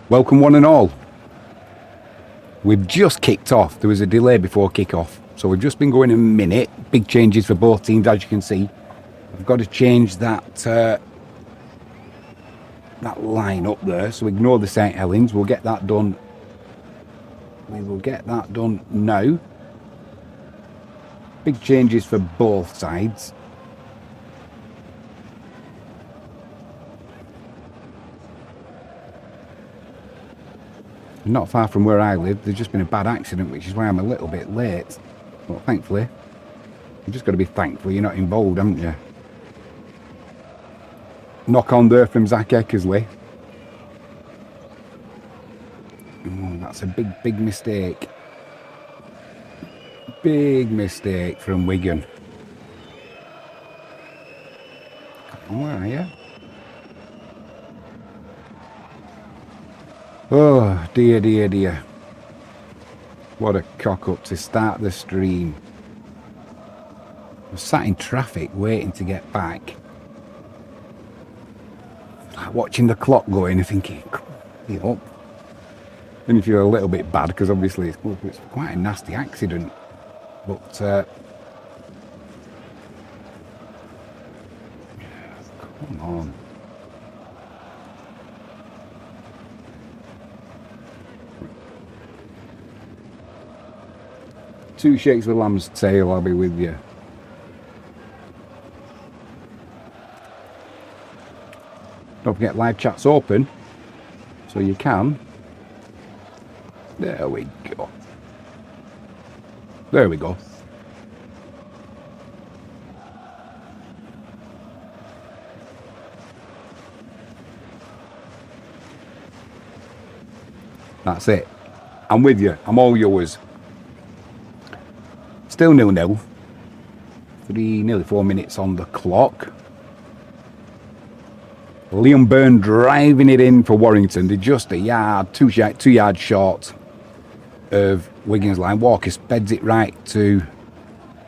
Welcome one and all. We've just kicked off. There was a delay before kick-off. So we've just been going a minute. Big changes for both teams, as you can see. I've got to change that that line up there. So ignore the St. Helens. We'll get that done. We will get that done now. Big changes for both sides. Not far from where I live, there's just been a bad accident, which is why I'm a little bit late. But thankfully, you've just got to be thankful you're not involved, haven't you? Knock on there from Zach Eckersley. Oh, that's a big mistake. Big mistake from Wigan. Where are you? Oh, dear. What a cock-up to start the stream. I was sat in traffic waiting to get back. Like watching the clock going and thinking, you know. And you feel a little bit bad because obviously it's quite a nasty accident. But, come on. Two shakes of lamb's tail, I'll be with you. Don't forget live chat's open, so you can. There we go. There we go. That's it. I'm with you. I'm all yours. Still 0-0. Nearly 4 minutes on the clock. Liam Byrne driving it in for Warrington. They're just a yard, two yards short of Wigan's line. Walker speds it right to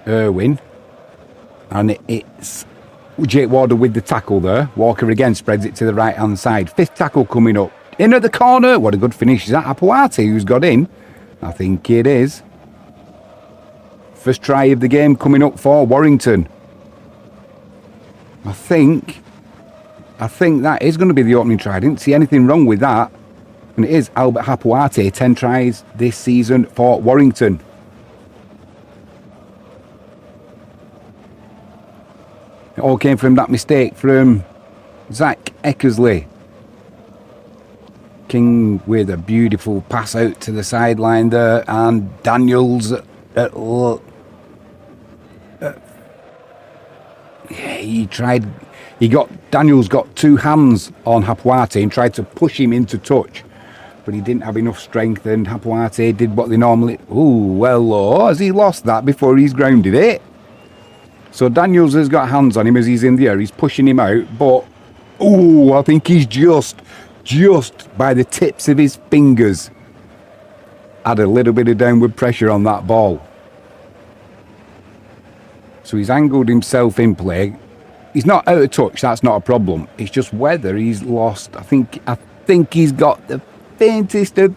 Irwin. And it's Jake Warder with the tackle there. Walker again spreads it to the right hand side. Fifth tackle coming up. In at the corner. What a good finish. Is that Apuati who's got in? I think it is. First try of the game coming up for Warrington. I think that is going to be the opening try. I didn't see anything wrong with that. And it is Albert Hapuate, 10 tries this season for Warrington. It all came from that mistake from Zach Eckersley. King with a beautiful pass out to the sideline there, and Daniels Daniels got two hands on Hapuate and tried to push him into touch, but he didn't have enough strength, and Hapuate did what they normally... has he lost that before he's grounded it? So Daniels has got hands on him as he's in the air, he's pushing him out, but I think he's just by the tips of his fingers had a little bit of downward pressure on that ball. So he's angled himself in play. He's not out of touch, that's not a problem. It's just whether he's lost. I think he's got the faintest of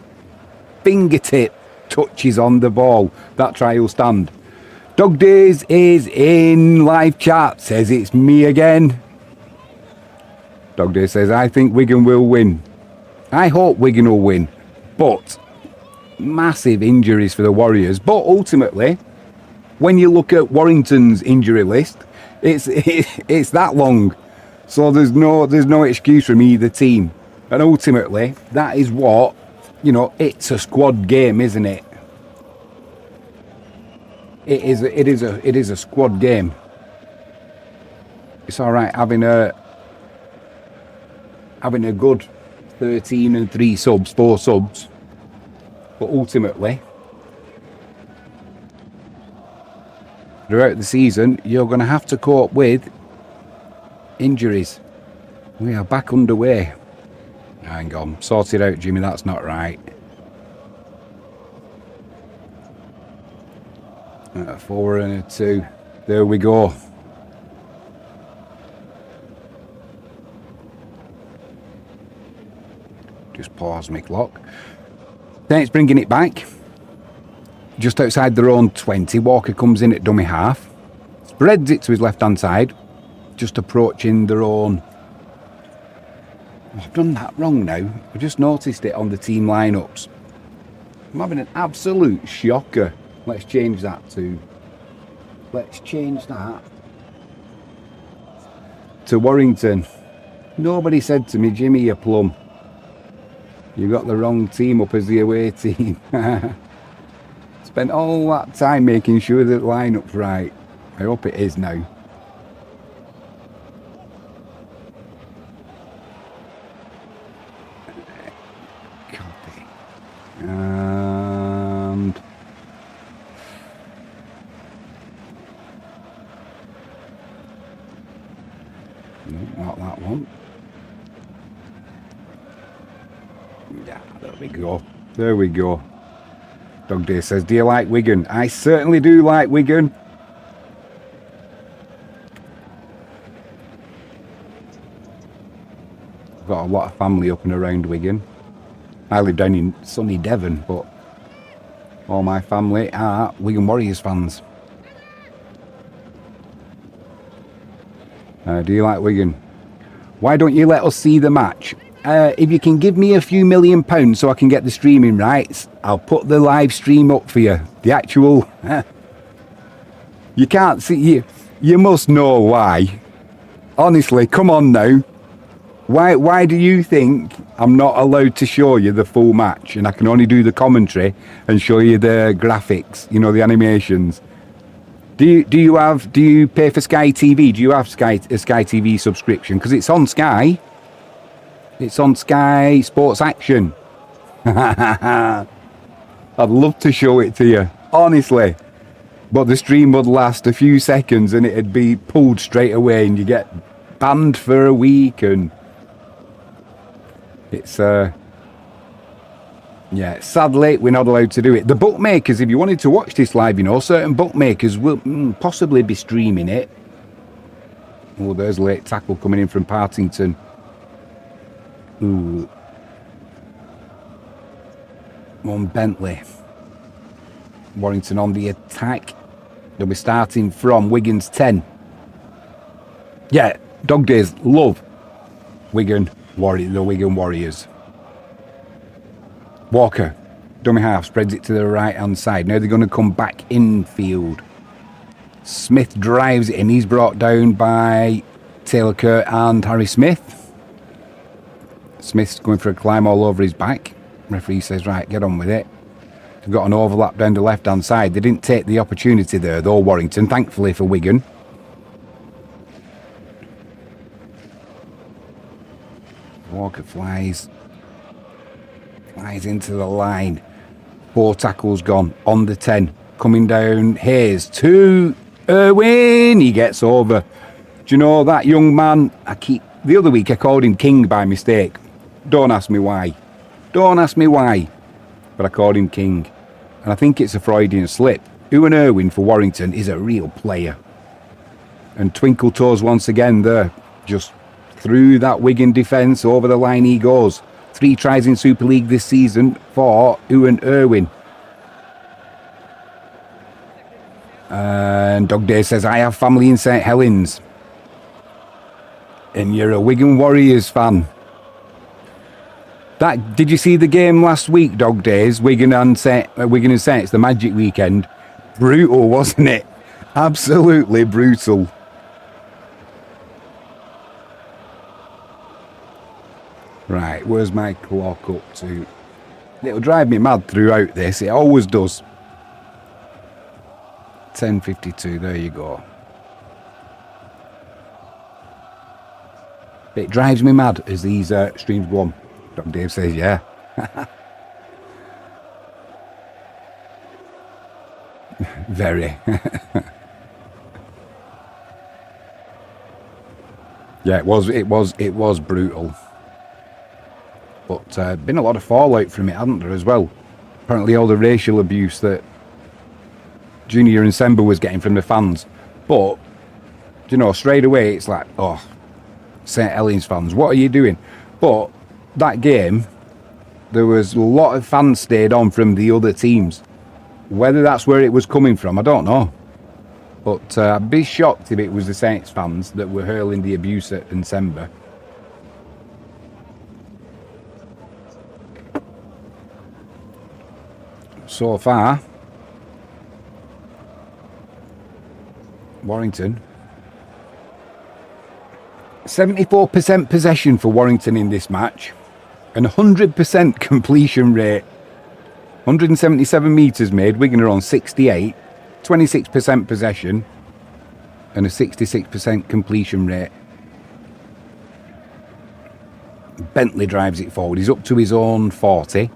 fingertip touches on the ball. That try will stand. Dog Days is in live chat, says it's me again. Dog Days says, I think Wigan will win. I hope Wigan will win. But massive injuries for the Warriors. But ultimately, when you look at Warrington's injury list, it's that long. So there's no excuse from either team. And ultimately, that is what, it's a squad game, isn't it? It is a squad game. It's all right having a good 13 and 4 subs, but ultimately, throughout the season, you're going to have to cope with injuries. We are back underway. Hang on, sort it out, Jimmy. That's not right. 4 and a 2. There we go. Just pause my clock. Saints bringing it back. Just outside their own 20. Walker comes in at dummy half. Spreads it to his left-hand side. Just approaching their own... Oh, I've done that wrong now. I just noticed it on the team lineups. I'm having an absolute shocker. Let's change that to... Let's change that to Warrington. Nobody said to me, Jimmy, you plum. You got the wrong team up as the away team. Spent all that time making sure that the lineup's right. I hope it is now. Copy. And... No, not that one. Yeah, there we go. There we go. Dog Day says, do you like Wigan? I certainly do like Wigan. I've got a lot of family up and around Wigan. I live down in sunny Devon, but all my family are Wigan Warriors fans. Do you like Wigan? Why don't you let us see the match? If you can give me a few £1,000,000 so I can get the streaming rights, I'll put the live stream up for you. The actual... You can't see... You must know why. Honestly, come on now. Why do you think I'm not allowed to show you the full match and I can only do the commentary and show you the graphics, you know, the animations? Do you pay for Sky TV? Do you have a Sky TV subscription? Because it's on Sky. It's on Sky Sports Action. I'd love to show it to you, honestly. But the stream would last a few seconds and it'd be pulled straight away and you get banned for a week and... It's, yeah, sadly, we're not allowed to do it. The bookmakers, if you wanted to watch this live, you know, certain bookmakers will possibly be streaming it. Oh, there's late tackle coming in from Partington. Ooh. On Bentley. Warrington on the attack. They'll be starting from Wigan's 10. Yeah, Dog Days love Wigan the Wigan Warriors. Walker, dummy half, spreads it to the right hand side. Now they're going to come back infield. Smith drives it in. He's brought down by Taylor Kerr and Harry Smith. Smith's going for a climb all over his back. Referee says, right, get on with it. They've got an overlap down the left hand side. They didn't take the opportunity there though, Warrington, thankfully for Wigan. Walker flies into the line. 4 tackles gone on the 10. Coming down, Hayes to Irwin. He gets over. Do you know that young man? The other week I called him King by mistake. Don't ask me why. Don't ask me why. But I called him King. And I think it's a Freudian slip. Ewan Irwin for Warrington is a real player. And Twinkle Toes once again there. Just through that Wigan defence, over the line he goes. 3 tries in Super League this season for Ewan Irwin. And Dog Day says, I have family in St Helens. And you're a Wigan Warriors fan. Did you see the game last week, Dog Days? Wigan and Saints, the Magic weekend. Brutal, wasn't it? Absolutely brutal. Right, where's my clock up to? It'll drive me mad throughout this. It always does. 10:52, there you go. It drives me mad as these streams go on. Dr. Dave says, yeah. Very. Yeah, it was brutal. But been a lot of fallout from it, hasn't there, as well? Apparently all the racial abuse that Junior and Semba was getting from the fans. But, you know, straight away it's like, oh, St Helens fans, what are you doing? But that game, there was a lot of fans stayed on from the other teams. Whether that's where it was coming from, I don't know. But I'd be shocked if it was the Saints fans that were hurling the abuse at Nsemba. So far, Warrington. 74% possession for Warrington in this match. And 100% completion rate. 177 metres made. Wigan are on 68. 26% possession. And a 66% completion rate. Bentley drives it forward. He's up to his own 40.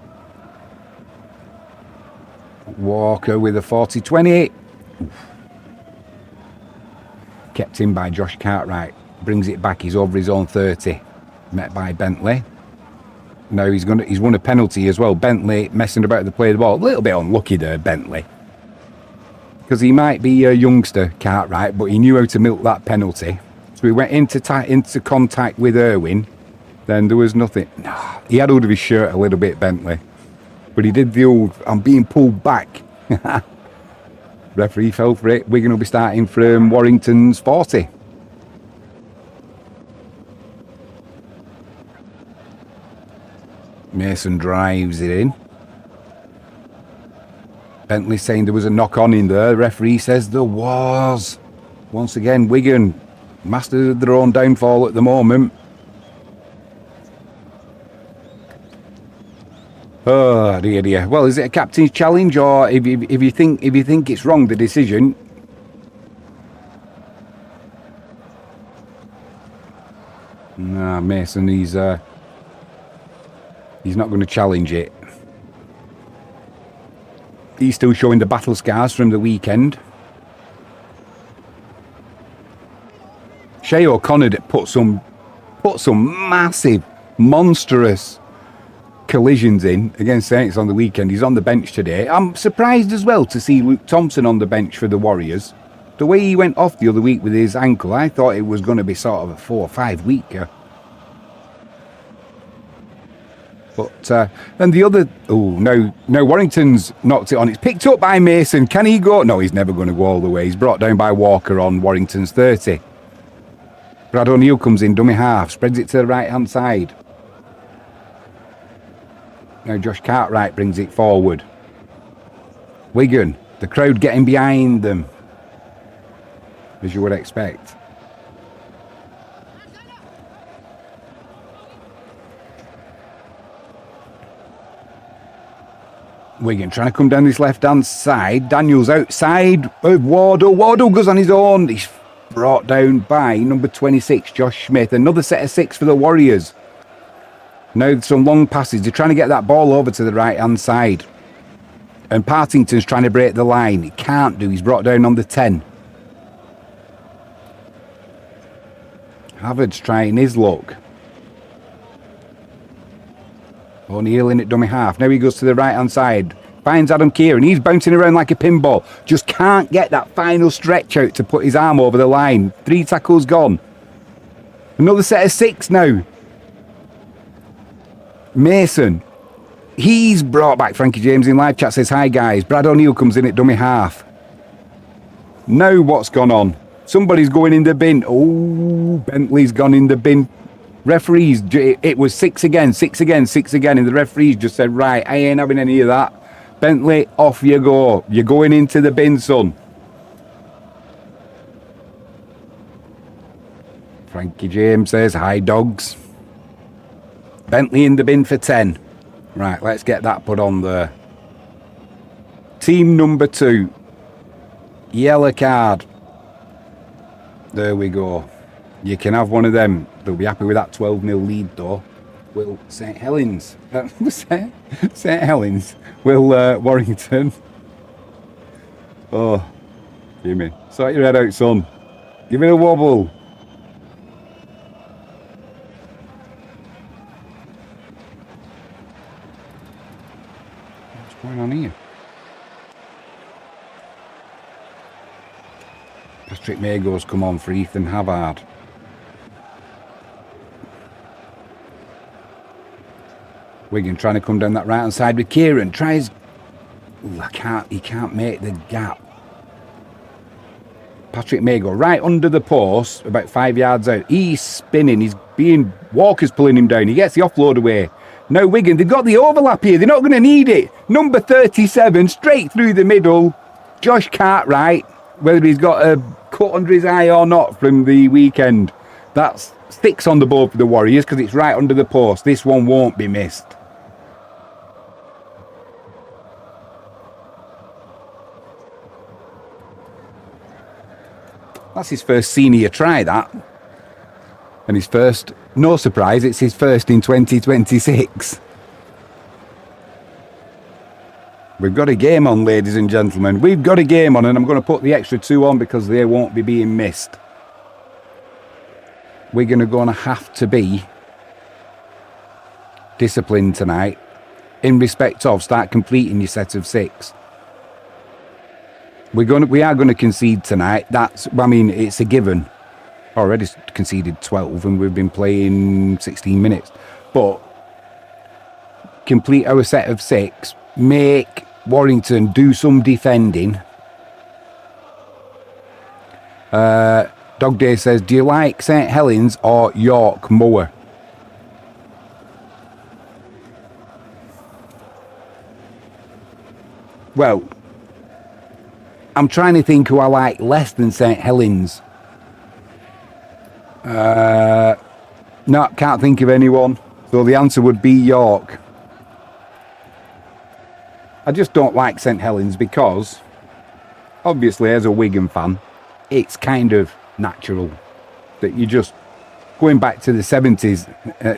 Walker with a 40-20. Kept in by Josh Cartwright. Brings it back. He's over his own 30. Met by Bentley. Now he's won a penalty as well. Bentley messing about the play of the ball. A little bit unlucky there, Bentley. Because he might be a youngster, Cartwright, but he knew how to milk that penalty. So he went into contact with Irwin. Then there was nothing. He had hold of his shirt a little bit, Bentley. But he did the old, I'm being pulled back. Referee fell for it. Wigan will be starting from Warrington's 40. Mason drives it in. Bentley saying there was a knock on in there. The referee says there was. Once again, Wigan, masters of their own downfall at the moment. Oh dear, dear. Well, is it a captain's challenge, or if you think it's wrong, the decision? Nah, Mason, he's not going to challenge it. He's still showing the battle scars from the weekend. Shay O'Connor put some massive, monstrous collisions in against Saints on the weekend. He's on the bench today. I'm surprised as well to see Luke Thompson on the bench for the Warriors. The way he went off the other week with his ankle, I thought it was going to be sort of a 4 or 5 weeker. But and the other, no, Warrington's knocked it on. It's picked up by Mason. Can he go? No, he's never going to go all the way. He's brought down by Walker on Warrington's 30. Brad O'Neill comes in, dummy half, spreads it to the right hand side. Now Josh Cartwright brings it forward. Wigan, the crowd getting behind them, as you would expect. Wigan trying to come down this left-hand side. Daniels outside of Wardle. Wardle goes on his own. He's brought down by number 26, Josh Smith. Another set of 6 for the Warriors. Now some long passes. They're trying to get that ball over to the right-hand side. And Partington's trying to break the line. He can't do. He's brought down on the 10. Havard's trying his luck. O'Neill in at dummy half. Now he goes to the right-hand side. Finds Adam Kieran. He's bouncing around like a pinball. Just can't get that final stretch out to put his arm over the line. 3 tackles gone. Another set of 6 now. Mason. He's brought back. Frankie James in live chat says, hi guys. Brad O'Neill comes in at dummy half. Now what's gone on? Somebody's going in the bin. Oh, Bentley's gone in the bin. Referees, it was 6 again, 6 again, 6 again, and the referees just said, right, I ain't having any of that. Bentley, off you go. You're going into the bin, son. Frankie James says, hi, dogs. Bentley in the bin for 10. Right, let's get that put on there. Team number 2. Yellow card. There we go. You can have one of them. They'll be happy with that 12-0 lead, though. Will St Helens. St Helens. Will Warrington. Oh, Jimmy. Sort your head out, son. Give it a wobble. What's going on here? Patrick Mago's come on for Ethan Havard. Wigan trying to come down that right hand side with Kieran. Tries. Ooh, he can't make the gap. Patrick may go right under the post, about 5 yards out. He's spinning. Walker's pulling him down. He gets the offload away. Now Wigan, they've got the overlap here. They're not going to need it. Number 37, straight through the middle. Josh Cartwright, whether he's got a cut under his eye or not from the weekend, that sticks on the board for the Warriors because it's right under the post. This one won't be missed. That's his first senior try, that. And his first, no surprise, it's his first in 2026. We've got a game on, ladies and gentlemen. We've got a game on, and I'm going to put the extra 2 on because they won't be being missed. We're going to have to be disciplined tonight in respect of start completing your set of 6. We are going to concede tonight. It's a given. Already conceded 12 and we've been playing 16 minutes. But complete our set of 6, make Warrington do some defending. Dog Day says, do you like St Helens or York more? Well, I'm trying to think who I like less than St Helens. No, can't think of anyone. So the answer would be York. I just don't like St Helens because, obviously, as a Wigan fan, it's kind of natural that you just, going back to the 70s,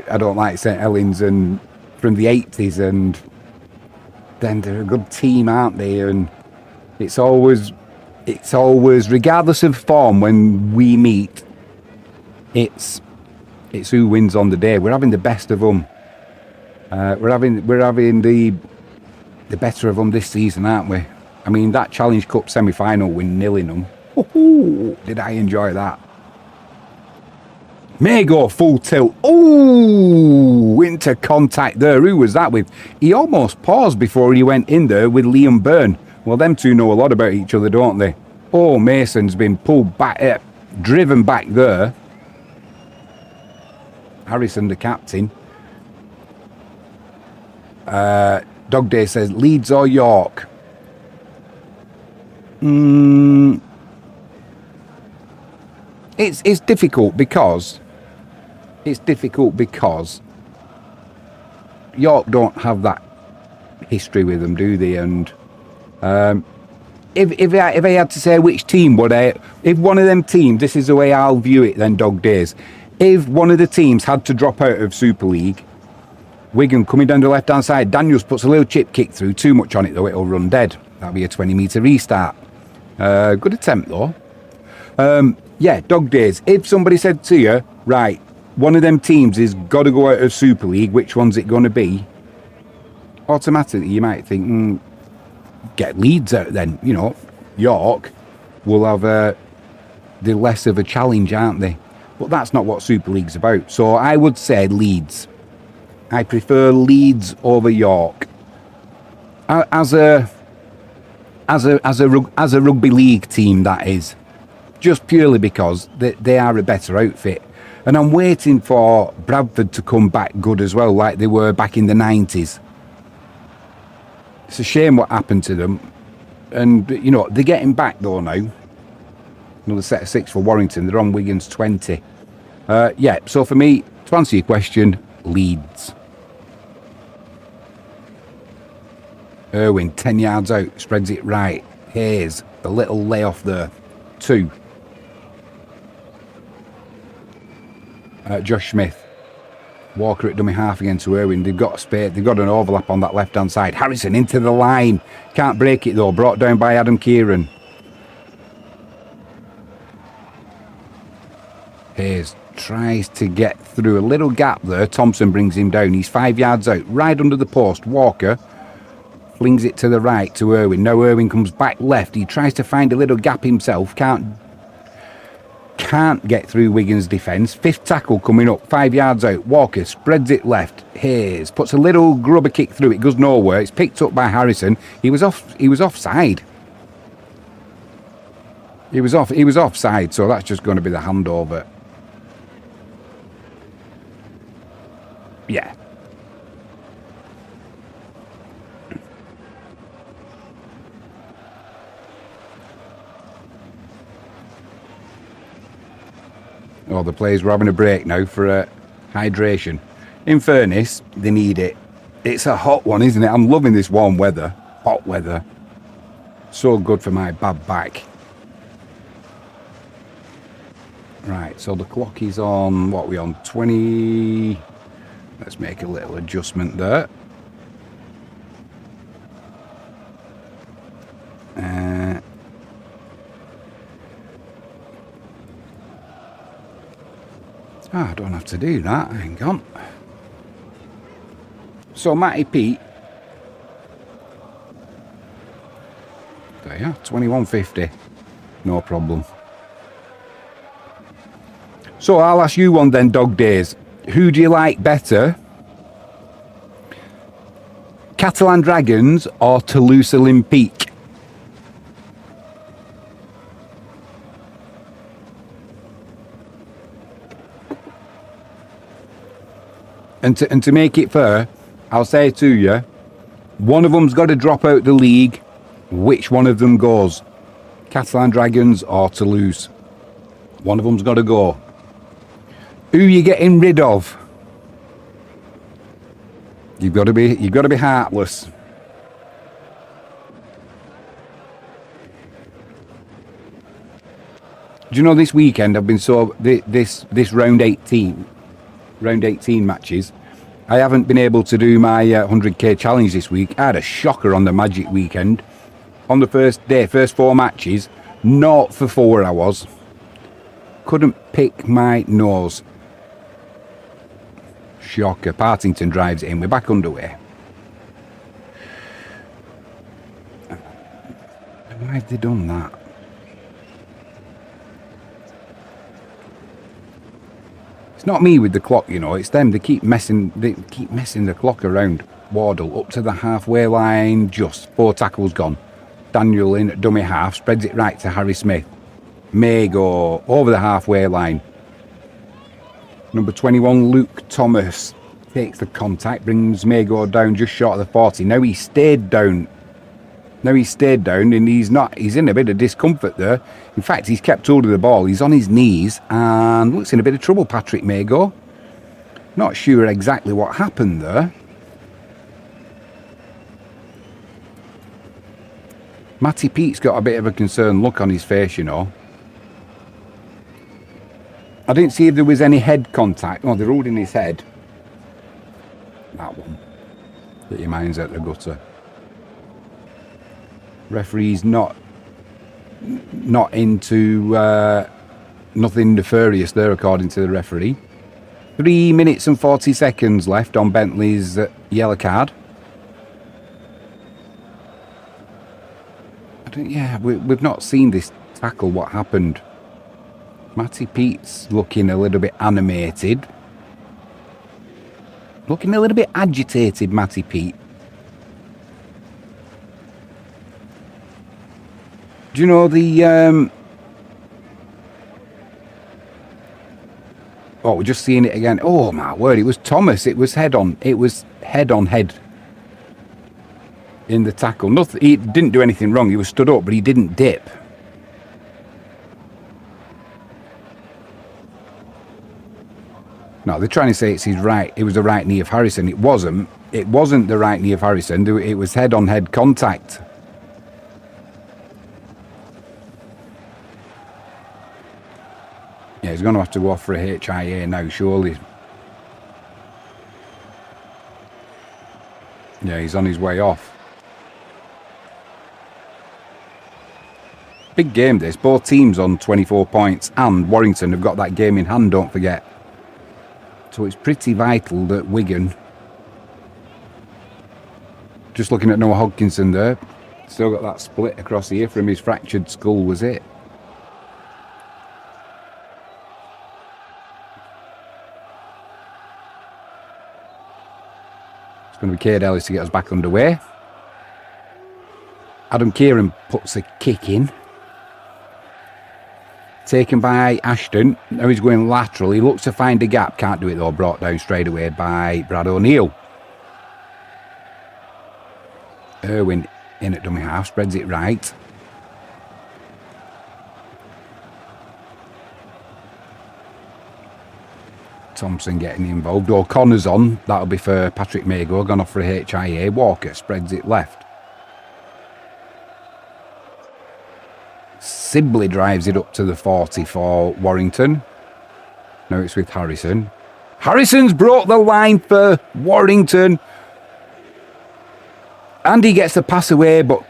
I don't like St Helens, and from the 80s, and then they're a good team, aren't they? And it's always, regardless of form, when we meet, it's who wins on the day. We're having the best of them. We're having the better of them this season, aren't we? I mean, that Challenge Cup semi-final, we're nilling them. Ooh, did I enjoy that? May go full tilt. Ooh, into contact there. Who was that with? He almost paused before he went in there with Liam Byrne. Well, them two know a lot about each other, don't they? Oh, Mason's been pulled back, driven back there. Harrison, the captain. Dog Day says, Leeds or York? It's difficult because York don't have that history with them, do they? And if I had to say which team would I, if one of them teams, this is the way I'll view it then, Dog Days, if one of the teams had to drop out of Super League, Wigan coming down the left hand side, Daniels puts a little chip kick through, too much on it though, it'll run dead. That'll be a 20-metre restart. Good attempt though. Yeah, Dog Days, if somebody said to you, right, one of them teams has got to go out of Super League, which one's it going to be? Automatically you might think, get Leeds out then. You know, York will have the less of a challenge, aren't they? But that's not what Super League's about. So I would say Leeds. I prefer Leeds over York. As a rugby league team, that is. Just purely because they are a better outfit. And I'm waiting for Bradford to come back good as well, like they were back in the 90s. It's a shame what happened to them. And, you know, they're getting back though now. Another set of 6 for Warrington. They're on Wigan's 20. Yeah, so for me, to answer your question, Leeds. Irwin, 10 yards out, spreads it right. Hayes, a little layoff there. 2. Josh Smith. Walker at dummy half again to Irwin. They've got a space. They've got an overlap on that left-hand side. Harrison into the line. Can't break it though. Brought down by Adam Kieran. Hayes tries to get through a little gap there. Thompson brings him down. He's 5 yards out. Right under the post. Walker flings it to the right to Irwin. Now Irwin comes back left. He tries to find a little gap himself. Can't. can't get through Wigan's defence. 5th tackle coming up, 5 yards out. Walker spreads it left. Hayes puts a little grubber kick through. It goes nowhere. It's picked up by Harrison. He was offside. He was offside, so that's just going to be the handover. Yeah. Oh, the players were having a break now for hydration. In fairness, they need it. It's a hot one, isn't it? I'm loving this warm weather. Hot weather. So good for my bad back. Right, so the clock is on, what are we on? 20... Let's make a little adjustment there. I don't have to do that. Hang on. So Matty Pete. There you are, 21.50. No problem. So I'll ask you one then, Dog Days. Who do you like better? Catalan Dragons or Toulouse Olympique? And to make it fair, I'll say to you, one of them's got to drop out the league. Which one of them goes? Catalan Dragons or Toulouse? One of them's got to go. Who are you getting rid of? You've got to be heartless. Do you know this weekend I've been this round 18 matches. I haven't been able to do my 100k challenge this week. I had a shocker on the Magic weekend. On the first day, first 4 matches, not for 4 hours. Couldn't pick my nose. Shocker. Partington drives it in. We're back underway. Why have they done that? It's not me with the clock, you know. It's them. They keep messing the clock around. Wardle up to the halfway line. Just 4 tackles gone. Daniel in at dummy half. Spreads it right to Harry Smith. May go over the halfway line. Number 21, Luke Thomas, takes the contact, brings Mago down just short of the 40. Now he stayed down. And he's in a bit of discomfort there. In fact, he's kept hold of the ball. He's on his knees and looks in a bit of trouble, Patrick Mago. Not sure exactly what happened there. Matty Pete's got a bit of a concerned look on his face, you know. I didn't see if there was any head contact. Oh, they're holding his head. That one. That your mind's at the gutter. Referee's not into nothing nefarious there, according to the referee. 3 minutes and 40 seconds left on Bentley's yellow card. We've not seen this tackle. What happened? Matty Pete's looking a little bit animated. Looking a little bit agitated, Matty Pete. Do you know the... Oh, we're just seeing it again. Oh, my word. It was Thomas. It was head on. It was head on head in the tackle. Nothing. He didn't do anything wrong. He was stood up, but he didn't dip. No, they're trying to say it's his right. It was the right knee of Harrison. It wasn't. It wasn't the right knee of Harrison. It was head-on-head contact. Yeah, he's going to have to go off for a HIA now, surely. Yeah, he's on his way off. Big game this. Both teams on 24 points, and Warrington have got that game in hand, don't forget. So it's pretty vital that Wigan... Just looking at Noah Hodkinson there. Still got that split across the ear from his fractured skull, was it? going to be Cade Ellis to get us back underway. Adam Kieran puts a kick in. Taken by Ashton. Now he's going lateral. He looks to find a gap. Can't do it though. Brought down straight away by Brad O'Neill. Irwin in at dummy half. Spreads it right. Thompson getting involved. O'Connor's on. That'll be for Patrick Mago. Gone off for a HIA. Walker spreads it left. Sibley drives it up to the 40 for Warrington. Now it's with Harrison. Harrison's brought the line for Warrington. Andy gets the pass away, but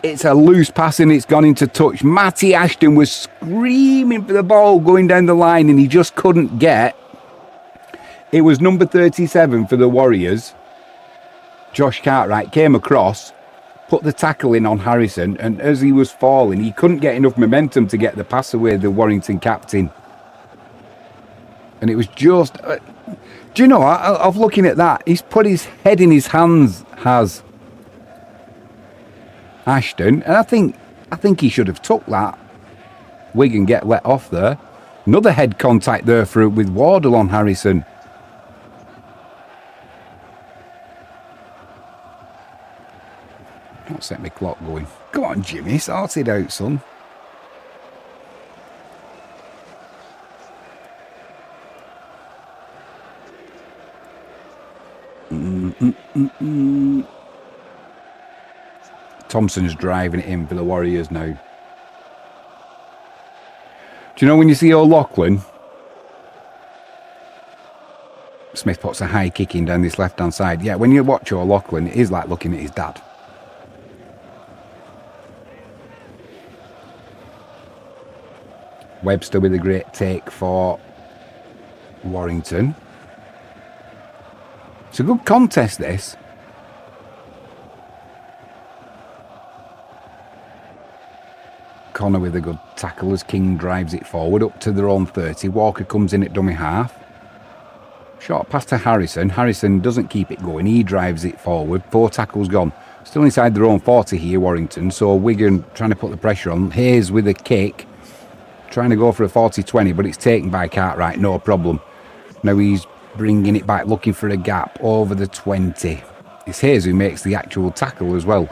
it's a loose pass and it's gone into touch. Matty Ashton was screaming for the ball going down the line and he just couldn't get. It was number 37 for the Warriors. Josh Cartwright came across, put the tackle in on Harrison, and as he was falling, he couldn't get enough momentum to get the pass away, the Warrington captain. And it was just... do you know, of looking at that, he's put his head in his hands, has Ashton, and I think he should have took that. Wigan get let off there. Another head contact there with Wardle on Harrison. I'll set my clock going. Come on, Jimmy, sort it out, son. Thompson's driving it in for the Warriors now. Do you know when you see O'Loughlin? Smith puts a high kick in down this left-hand side. Yeah, when you watch O'Loughlin, it is like looking at his dad. Webster with a great take for Warrington. It's a good contest, this. Connor with a good tackle as King drives it forward up to their own 30. Walker comes in at dummy half. Short pass to Harrison. Harrison doesn't keep it going. He drives it forward. 4 tackles gone. Still inside their own 40 here, Warrington. So Wigan trying to put the pressure on. Hayes with a kick. Trying to go for a 40-20, but it's taken by Cartwright. No problem. Now he's bringing it back, looking for a gap over the 20. It's Hayes who makes the actual tackle as well.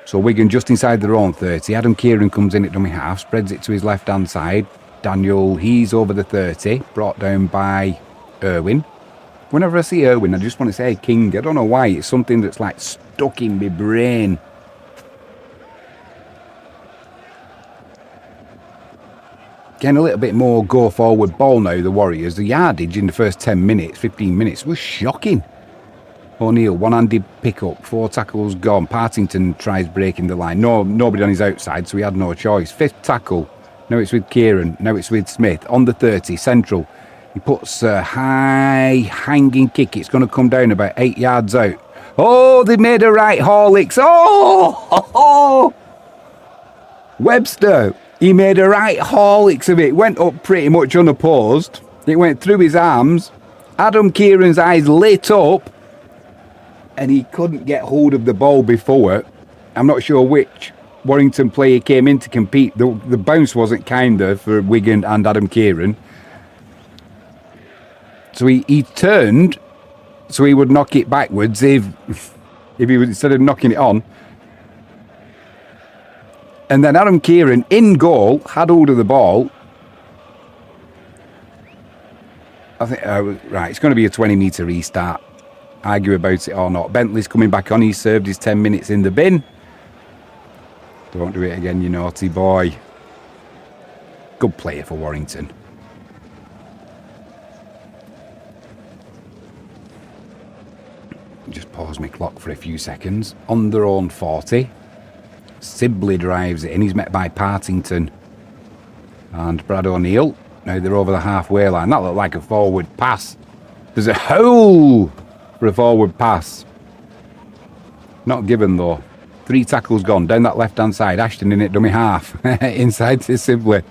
So Wigan just inside their own 30. Adam Kieran comes in at dummy half, spreads it to his left-hand side. Daniel, he's over the 30, brought down by Irwin. Whenever I see Irwin, I just want to say King. I don't know why. It's something that's like stuck in my brain. Getting a little bit more go-forward ball now, the Warriors. The yardage in the first 10 minutes, 15 minutes was shocking. O'Neill, one-handed pick-up, 4 tackles gone. Partington tries breaking the line. No, nobody on his outside, so he had no choice. 5th tackle. Now it's with Kieran. Now it's with Smith. On the 30, central. He puts a high hanging kick. It's going to come down about 8 yards out. Oh, they made a right Horlicks. Oh! Webster. He made a right Horlicks of it. Went up pretty much unopposed. It went through his arms. Adam Kieran's eyes lit up. And he couldn't get hold of the ball before. I'm not sure which Warrington player came in to compete. The bounce wasn't kinder for Wigan and Adam Kieran. So he turned so he would knock it backwards if he was, instead of knocking it on. And then Adam Kieran in goal had hold of the ball. I think right, it's going to be a 20-metre restart. Argue about it or not. Bentley's coming back on. He served his 10 minutes in the bin. Don't do it again, you naughty boy. Good player for Warrington. Just pause my clock for a few seconds. On their own 40. Sibley drives it in. He's met by Partington and Brad O'Neill. Now they're over the halfway line. That looked like a forward pass. There's a hole for a forward pass. Not given though. 3 tackles gone down that left-hand side. Ashton in it, dummy half. Inside to Sibley.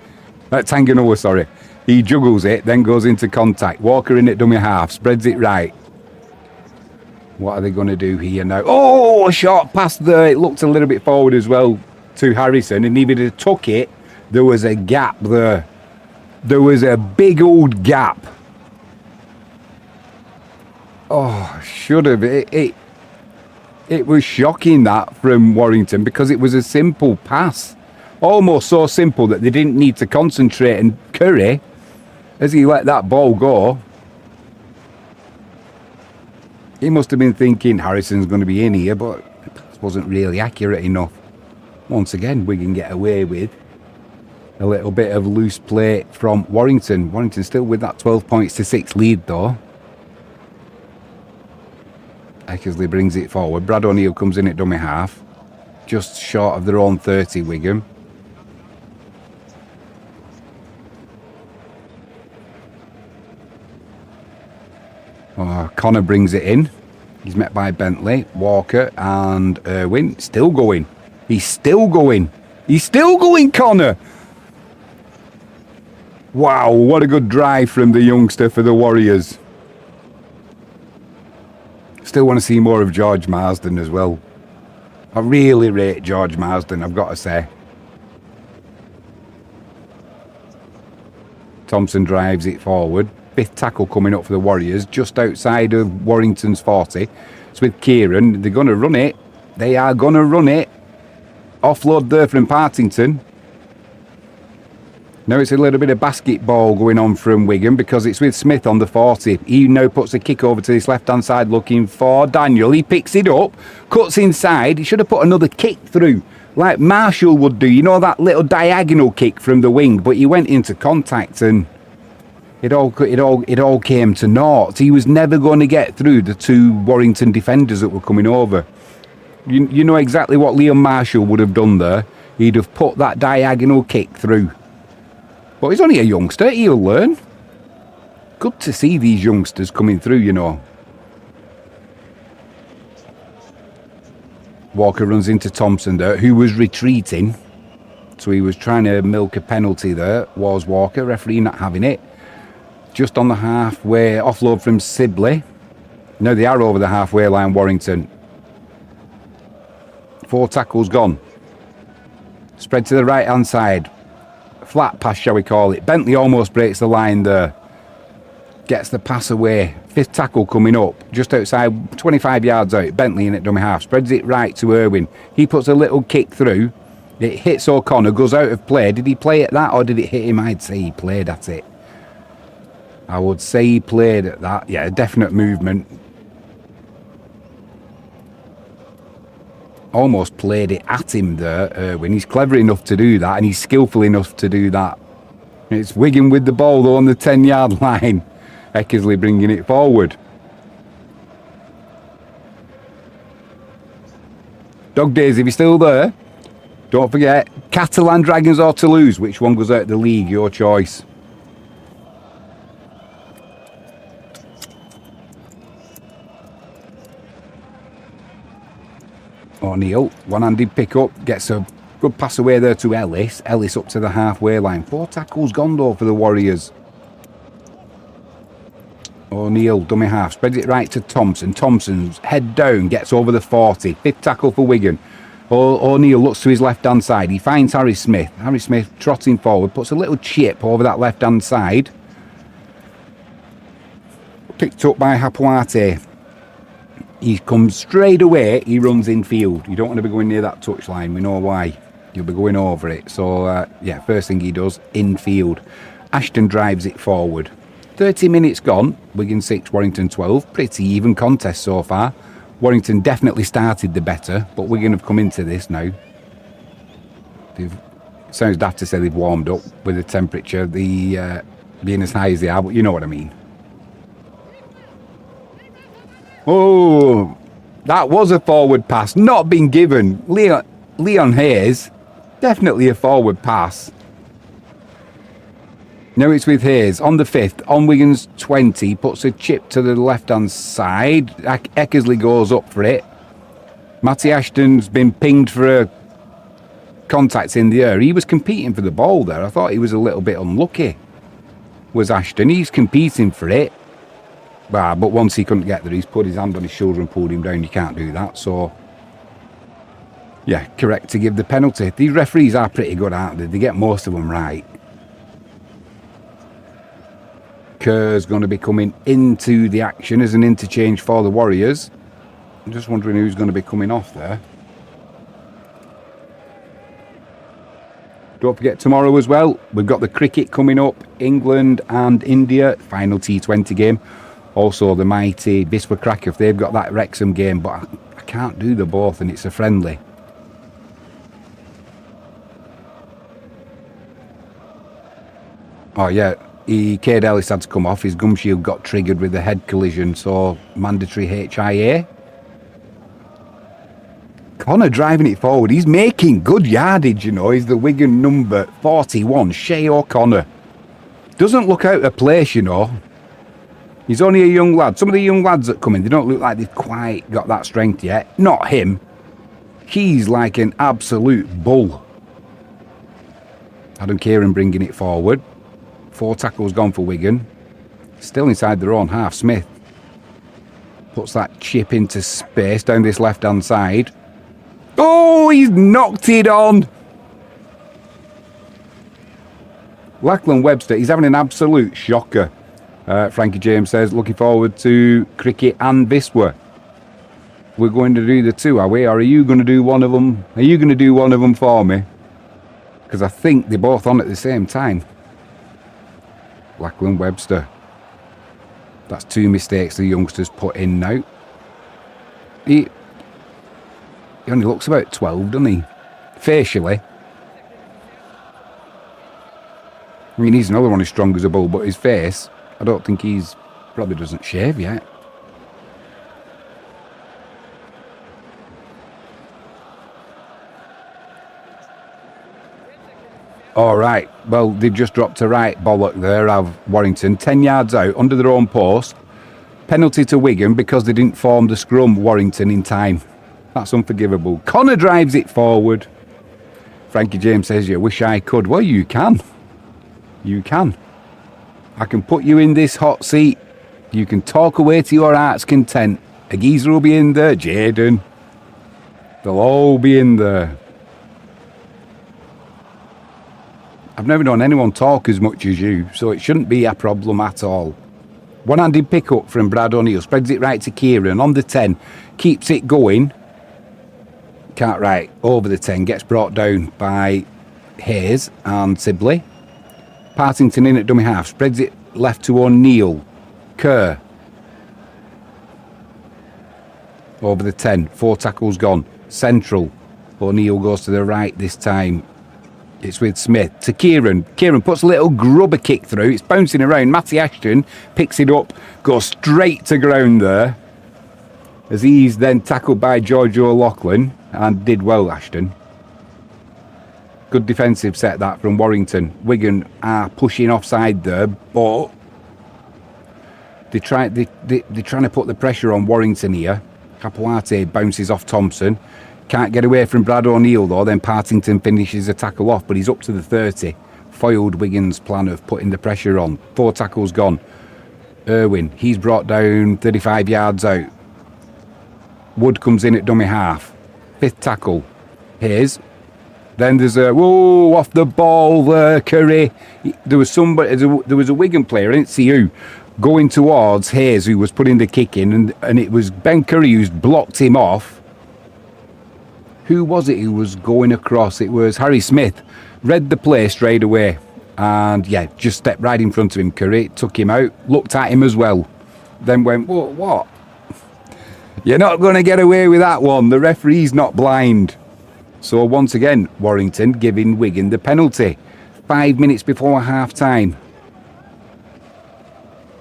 Tanganoa, sorry. He juggles it, then goes into contact. Walker in it, dummy half. Spreads it right. What are they going to do here now? Oh, a short pass there. It looked a little bit forward as well to Harrison, and if he'd have took it, there was a gap there. There was a big old gap. Oh, should have. It was shocking that from Warrington, because it was a simple pass. Almost so simple that they didn't need to concentrate, and Curry, as he let that ball go, he must have been thinking Harrison's going to be in here, but the pass wasn't really accurate enough. Once again, Wigan get away with a little bit of loose play from Warrington. Warrington still with that 12 points to 6 lead though. Eckersley brings it forward. Brad O'Neill comes in at dummy half. Just short of their own 30, Wigan. Oh, Connor brings it in. He's met by Bentley, Walker and Irwin. Still going. He's still going. He's still going, Connor. Wow, what a good drive from the youngster for the Warriors. Still want to see more of George Marsden as well. I really rate George Marsden, I've got to say. Thompson drives it forward. 5th tackle coming up for the Warriors, just outside of Warrington's 40. It's with Kieran. They're going to run it. They are going to run it. Offload there from Partington. Now it's a little bit of basketball going on from Wigan, because it's with Smith on the 40. He now puts a kick over to this left-hand side looking for Daniel. He picks it up, cuts inside. He should have put another kick through, like Marshall would do. You know, that little diagonal kick from the wing, but he went into contact and it all came to naught. He was never going to get through the 2 Warrington defenders that were coming over. You know exactly what Liam Marshall would have done there. He'd have put that diagonal kick through. But he's only a youngster, he'll learn. Good to see these youngsters coming through, you know. Walker runs into Thompson there, who was retreating. So he was trying to milk a penalty there. Was Walker, referee not having it. Just on the halfway, offload from Sibley. Now they are over the halfway line, Warrington. 4 tackles gone. Spread to the right-hand side. Flat pass, shall we call it. Bentley almost breaks the line there. Gets the pass away. 5th tackle coming up. Just outside, 25 yards out. Bentley in at dummy half. Spreads it right to Irwin. He puts a little kick through. It hits O'Connor, goes out of play. Did he play at that or did it hit him? I'd say he played at it. I would say he played at that. Yeah, definite movement. Almost played it at him there, Irwin. He's clever enough to do that, and he's skillful enough to do that. It's Wigan with the ball, though, on the 10-yard line. Eckersley bringing it forward. Dog Days, if you're still there, don't forget, Catalan Dragons or Toulouse. Which one goes out of the league? Your choice. O'Neill, one-handed pick up, gets a good pass away there to Ellis. Ellis up to the halfway line. 4 tackles gone though for the Warriors. O'Neill, dummy half, spreads it right to Thompson. Thompson's head down, gets over the 40. 5th tackle for Wigan. O'Neill looks to his left-hand side. He finds Harry Smith. Harry Smith trotting forward, puts a little chip over that left-hand side. Picked up by Hapuate. He comes straight away, he runs infield. You don't want to be going near that touchline, we know why. You'll be going over it. So, yeah, first thing he does, infield. Ashton drives it forward. 30 minutes gone, Wigan 6, Warrington 12. Pretty even contest so far. Warrington definitely started the better, but Wigan have come into this now. Sounds daft to say they've warmed up with the temperature, being as high as they are, but you know what I mean. Oh, that was a forward pass, not been given. Leon Hayes, definitely a forward pass. Now it's with Hayes on the 5th, on Wigan's 20, puts a chip to the left-hand side. Eckersley goes up for it. Matty Ashton's been pinged for a contact in the air. He was competing for the ball there. I thought he was a little bit unlucky, was Ashton. He's competing for it. But once he couldn't get there, he's put his hand on his shoulder and pulled him down. You can't do that. So, yeah, correct to give the penalty. These referees are pretty good, aren't they? They get most of them right. Kerr's going to be coming into the action as an interchange for the Warriors. I'm just wondering who's going to be coming off there. Don't forget tomorrow as well, we've got the cricket coming up. England and India, final T20 game. Also the mighty Wiswa Krakow, they've got that Wrexham game, but I can't do the both and it's a friendly. Oh yeah, Cade Ellis had to come off. His gum shield got triggered with the head collision, so mandatory HIA. Connor driving it forward. He's making good yardage, you know. He's the Wigan number 41, Shea O'Connor. Doesn't look out of place, you know. He's only a young lad. Some of the young lads that come in, they don't look like they've quite got that strength yet. Not him. He's like an absolute bull. Adam Kieran bringing it forward. 4 tackles gone for Wigan. Still inside their own half. Smith puts that chip into space down this left-hand side. Oh, he's knocked it on. Lachlan Webster, he's having an absolute shocker. Frankie James says, looking forward to cricket and Wiswa. We're going to do the two, are we? Or are you going to do one of them? Are you going to do one of them for me? Because I think they're both on at the same time. Lachlan Webster. That's 2 mistakes the youngsters put in now. He only looks about 12, doesn't he? Facially. I mean, he's another one as strong as a bull, but his face, I don't think he's... probably doesn't shave yet. All right. Well, they've just dropped a right bollock there of Warrington. 10 yards out, under their own post. Penalty to Wigan because they didn't form the scrum, Warrington, in time. That's unforgivable. Connor drives it forward. Frankie James says, you wish I could. Well, you can. You can. I can put you in this hot seat. You can talk away to your heart's content. A geezer will be in there. Jaden. They'll all be in there. I've never known anyone talk as much as you, so it shouldn't be a problem at all. One-handed pick-up from Brad O'Neill. Spreads it right to Kieran on the 10. Keeps it going. Can't right over the 10. Gets brought down by Hayes and Sibley. Partington in at dummy half. Spreads it left to O'Neill. Kerr. Over the 10. 4 tackles gone. Central. O'Neill goes to the right this time. It's with Smith to Kieran. Kieran puts a little grubber kick through. It's bouncing around. Matty Ashton picks it up. Goes straight to ground there. As he's then tackled by George O'Loughlin. And did well, Ashton. Good defensive set that from Warrington. Wigan are pushing offside there, but they're trying to put the pressure on Warrington here. Capuate bounces off Thompson. Can't get away from Brad O'Neill though. Then Partington finishes the tackle off, but he's up to the 30. Foiled Wigan's plan of putting the pressure on. 4 tackles gone. Irwin, he's brought down 35 yards out. Wood comes in at dummy half. 5th tackle. Hayes. Then there's a whoa off the ball there, Curry. There was somebody. There was a Wigan player. I didn't see who going towards Hayes, who was putting the kick in, and it was Ben Curry who's blocked him off. Who was it who was going across? It was Harry Smith. Read the play straight away, and yeah, just stepped right in front of him. Curry took him out, looked at him as well, then went, what? You're not going to get away with that one. The referee's not blind. So once again, Warrington giving Wigan the penalty. 5 minutes before half-time.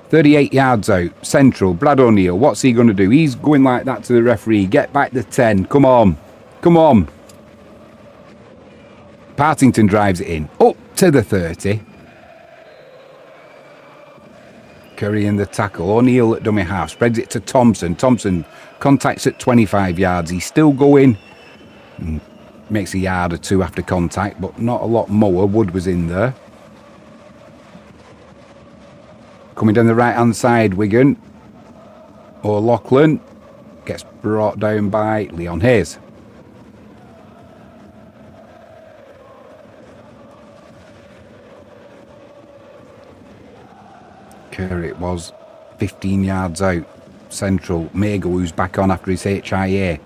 38 yards out. Central. Brad O'Neill. What's he going to do? He's going like that to the referee. Get back the 10. Come on. Come on. Partington drives it in. Up to the 30. Curry in the tackle. O'Neill at dummy half. Spreads it to Thompson. Thompson contacts at 25 yards. He's still going. Makes a yard or two after contact, but not a lot more. Wood was in there. Coming down the right-hand side, Wigan. O'Loughlin gets brought down by Leon Hayes. Curry was 15 yards out. Central. Mega, who's back on after his HIA.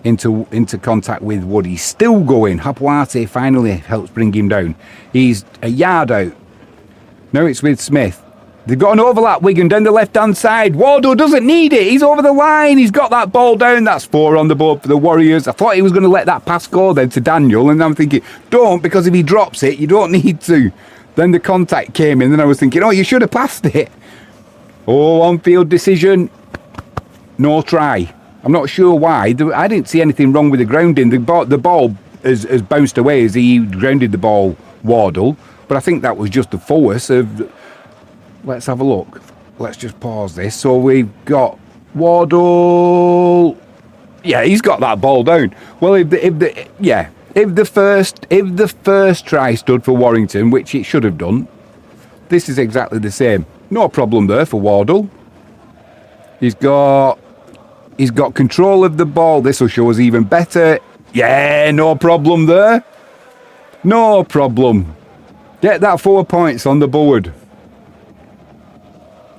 Into contact with Wood. He's still going. Hapuate finally helps bring him down. He's a yard out. Now it's with Smith. They've got an overlap, Wigan, down the left-hand side. Wardle doesn't need it. He's over the line. He's got that ball down. That's 4 on the board for the Warriors. I thought he was going to let that pass go then to Daniel. And I'm thinking, don't, because if he drops it, you don't need to. Then the contact came in. And I was thinking, oh, you should have passed it. Oh, on-field decision. No try. I'm not sure why. I didn't see anything wrong with the grounding. The ball has bounced away as he grounded the ball, Wardle. But I think that was just the force of... Let's have a look. Let's just pause this. So we've got Wardle. Yeah, he's got that ball down. Well, if the first try stood for Warrington, which it should have done, this is exactly the same. No problem there for Wardle. He's got control of the ball. This will show us even better. Yeah, no problem there. No problem. Get that 4 points on the board.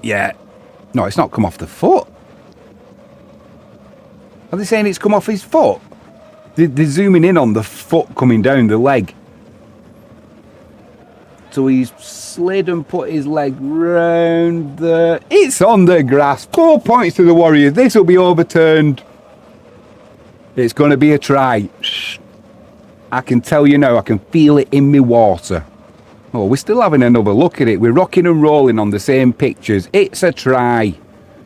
Yeah. No, it's not come off the foot. Are they saying it's come off his foot? They're zooming in on the foot coming down the leg. So he's slid and put his leg round the... It's on the grass. 4 points to the Warriors. This will be overturned. It's going to be a try. I can tell you now. I can feel it in me water. Oh, we're still having another look at it. We're rocking and rolling on the same pictures. It's a try.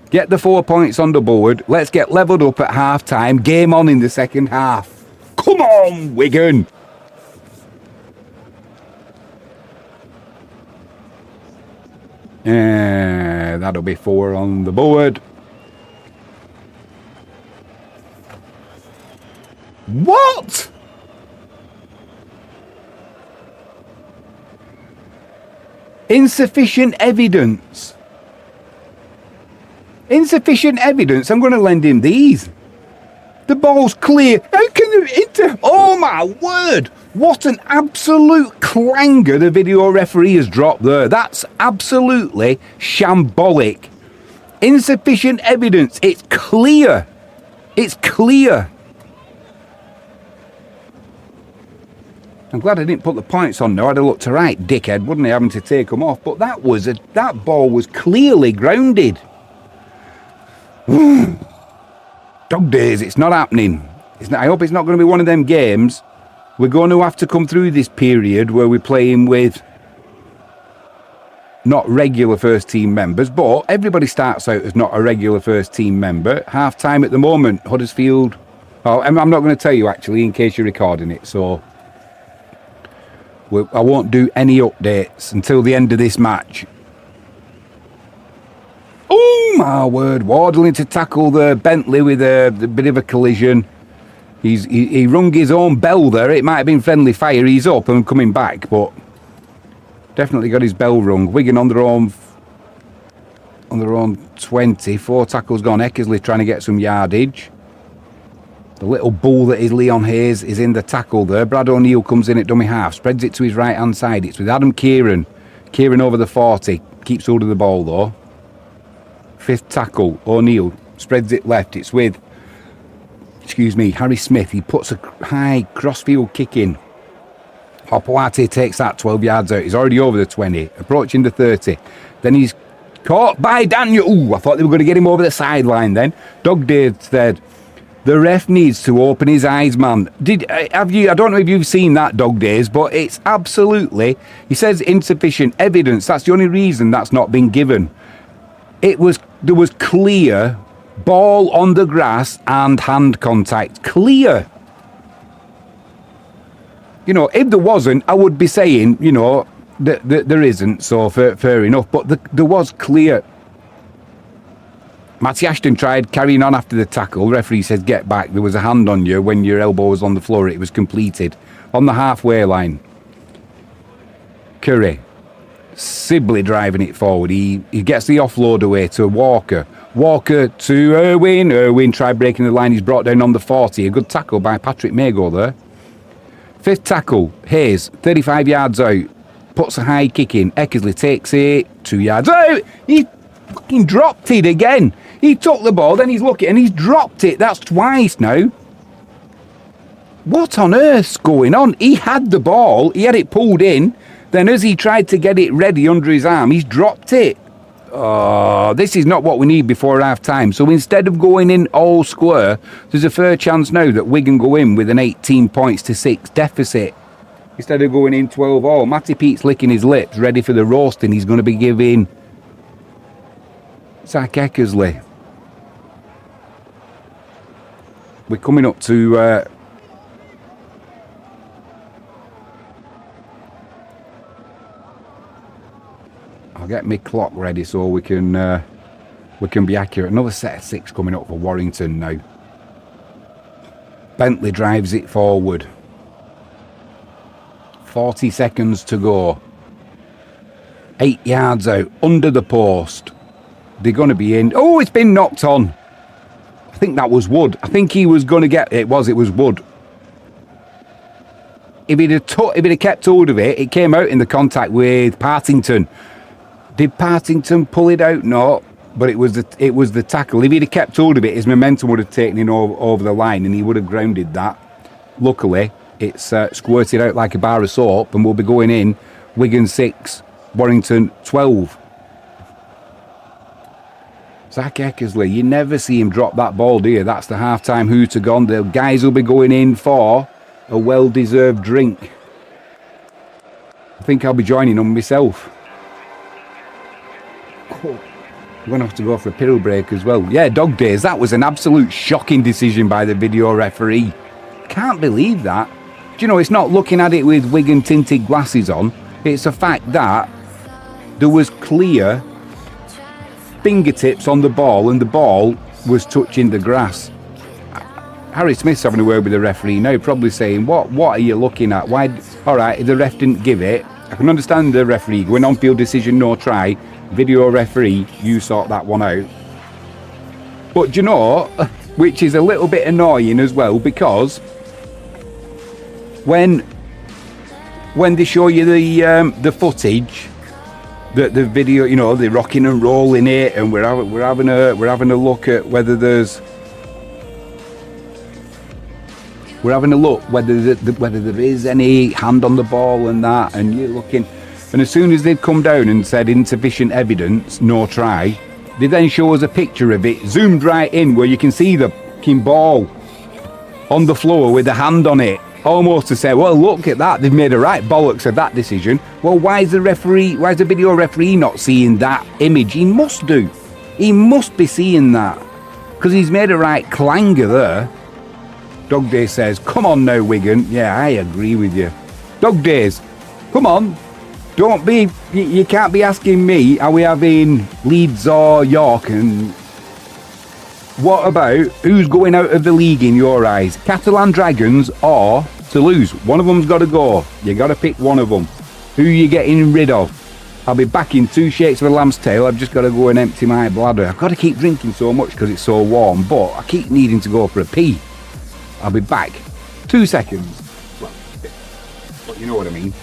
Get the 4 points on the board. Let's get levelled up at half-time. Game on in the second half. Come on, Wigan. That'll be 4 on the board. What? Insufficient evidence. Insufficient evidence. I'm going to lend him these. The ball's clear. How can the oh my word! What an absolute clanger the video referee has dropped there. That's absolutely shambolic. Insufficient evidence. It's clear. It's clear. I'm glad I didn't put the points on now. I'd have looked right, dickhead, wouldn't I, having to take them off? But that ball was clearly grounded. Dog days, it's not happening. I hope it's not going to be one of them games. We're going to have to come through this period where we're playing with not regular first team members, but everybody starts out as not a regular first team member. Half time at the moment, Huddersfield. Oh, I'm not going to tell you actually in case you're recording it, so I won't do any updates until the end of this match. Oh my word, Wardle into tackle there, Bentley with a bit of a collision. He rung his own bell there. It might have been friendly fire. He's up and coming back, but definitely got his bell rung. Wigan on their own 20. 4 tackles gone. Eckersley trying to get some yardage. The little bull that is Leon Hayes is in the tackle there. Brad O'Neill comes in at dummy half. Spreads it to his right-hand side. It's with Adam Kieran. Kieran over the 40. Keeps hold of the ball, though. 5th tackle. O'Neill spreads it left. It's with, Harry Smith. He puts a high crossfield kick in. Hapuate takes that 12 yards out. He's already over the 20. Approaching the 30. Then he's caught by Daniel. Ooh, I thought they were going to get him over the sideline then. Doug Dave said... The ref needs to open his eyes, man. I don't know if you've seen that, Dog Days, but it's absolutely... He says insufficient evidence. That's the only reason that's not been given. There was clear ball on the grass and hand contact. Clear. If there wasn't, I would be saying, that there isn't, so fair enough. But there was clear... Matty Ashton tried carrying on after the tackle. The referee says, get back. There was a hand on you when your elbow was on the floor. It was completed. On the halfway line. Curry. Sibley driving it forward. He gets the offload away to Walker. Walker to Irwin. Irwin tried breaking the line. He's brought down on the 40. A good tackle by Patrick Mago there. Fifth tackle. Hayes, 35 yards out. Puts a high kick in. Eckersley takes it 2 yards out. He fucking dropped it again. He took the ball, then he's looking and he's dropped it. That's twice now. What on earth's going on? He had the ball. He had it pulled in. Then as he tried to get it ready under his arm, he's dropped it. Oh, this is not what we need before half-time. So instead of going in all square, there's a fair chance now that Wigan go in with an 18 points to 6 deficit. Instead of going in 12 all. Matty Pete's licking his lips, ready for the roasting he's going to be giving Zach Eckersley. We're coming up to... I'll get my clock ready so we can be accurate. Another set of 6 coming up for Warrington now. Bentley drives it forward. 40 seconds to go. 8 yards out, under the post. They're going to be in. Oh, it's been knocked on. I think that was Wood. I think he was going to get... It was Wood. If he'd have kept hold of it, it came out in the contact with Partington. Did Partington pull it out? No, but it was the tackle. If he'd have kept hold of it, his momentum would have taken him over the line and he would have grounded that. Luckily, it's squirted out like a bar of soap and we'll be going in Wigan 6, Warrington 12. Zach Eckersley, you never see him drop that ball, do you? That's the half-time hooter gone. The guys will be going in for a well-deserved drink. I think I'll be joining them myself. We're going to have to go for a pill break as well. Yeah, dog days. That was an absolute shocking decision by the video referee. Can't believe that. Do you know, it's not looking at it with Wigan tinted glasses on. It's a fact that there was clear fingertips on the ball and the ball was touching the grass. Harry Smith's having a word with the referee now, probably saying, what are you looking at? Why? All right, if the ref didn't give it, I can understand the referee going on-field decision, no try. Video referee, you sort that one out. But do you know, which is a little bit annoying as well, because when they show you the footage, the video, you know, they're rocking and rolling it, and we're having a look at whether there's whether there is any hand on the ball and that, and you're looking. And as soon as they'd come down and said insufficient evidence, no try, they then show us a picture of it, zoomed right in, where you can see the fucking ball on the floor with a hand on it. Almost to say, well, look at that, they've made a right bollocks of that decision. Well, why is the video referee not seeing that image? He must do. He must be seeing that. Because he's made a right clanger there. Dog Days says, come on now, Wigan. Yeah, I agree with you. Dog Days, come on. Don't be, you can't be asking me, are we having Leeds or York? And what about who's going out of the league in your eyes? Catalan Dragons or Toulouse? One of them's got to go. You got to pick one of them. Who are you getting rid of? I'll be back in 2 shakes of a lamb's tail. I've just got to go and empty my bladder. I've got to keep drinking so much because it's so warm, but I keep needing to go for a pee. I'll be back. 2 seconds. Well, but you know what I mean.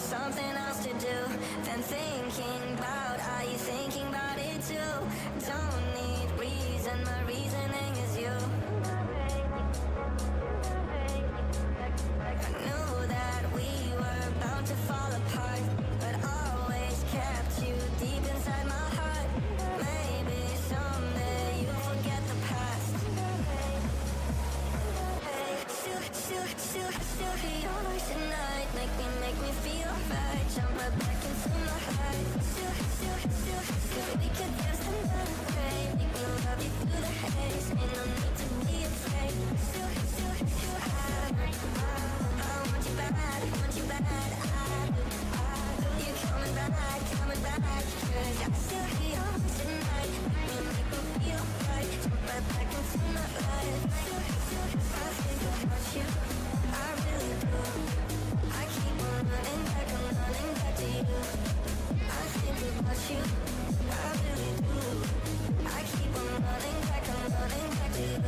Something else to do than thinking about. Are you thinking about it too? Don't need reason, my reasoning is you. I knew that we were bound to fall apart, but always kept you deep inside my heart. Maybe someday you'll forget the past. Still hear your voice at night, make me feel right. Jump right back into my heart. Still, we could dance the night away. Make me love you through the haze. Ain't no need to be afraid. Still, I want you back, want you back. I do. You coming back, 'cause I still hear your voice at night. Make me feel right. Jump right back into my life. I think about you. I really do. I keep on running back, I'm running back to you. I think about you. I really do. I keep on running back, I'm running back to you.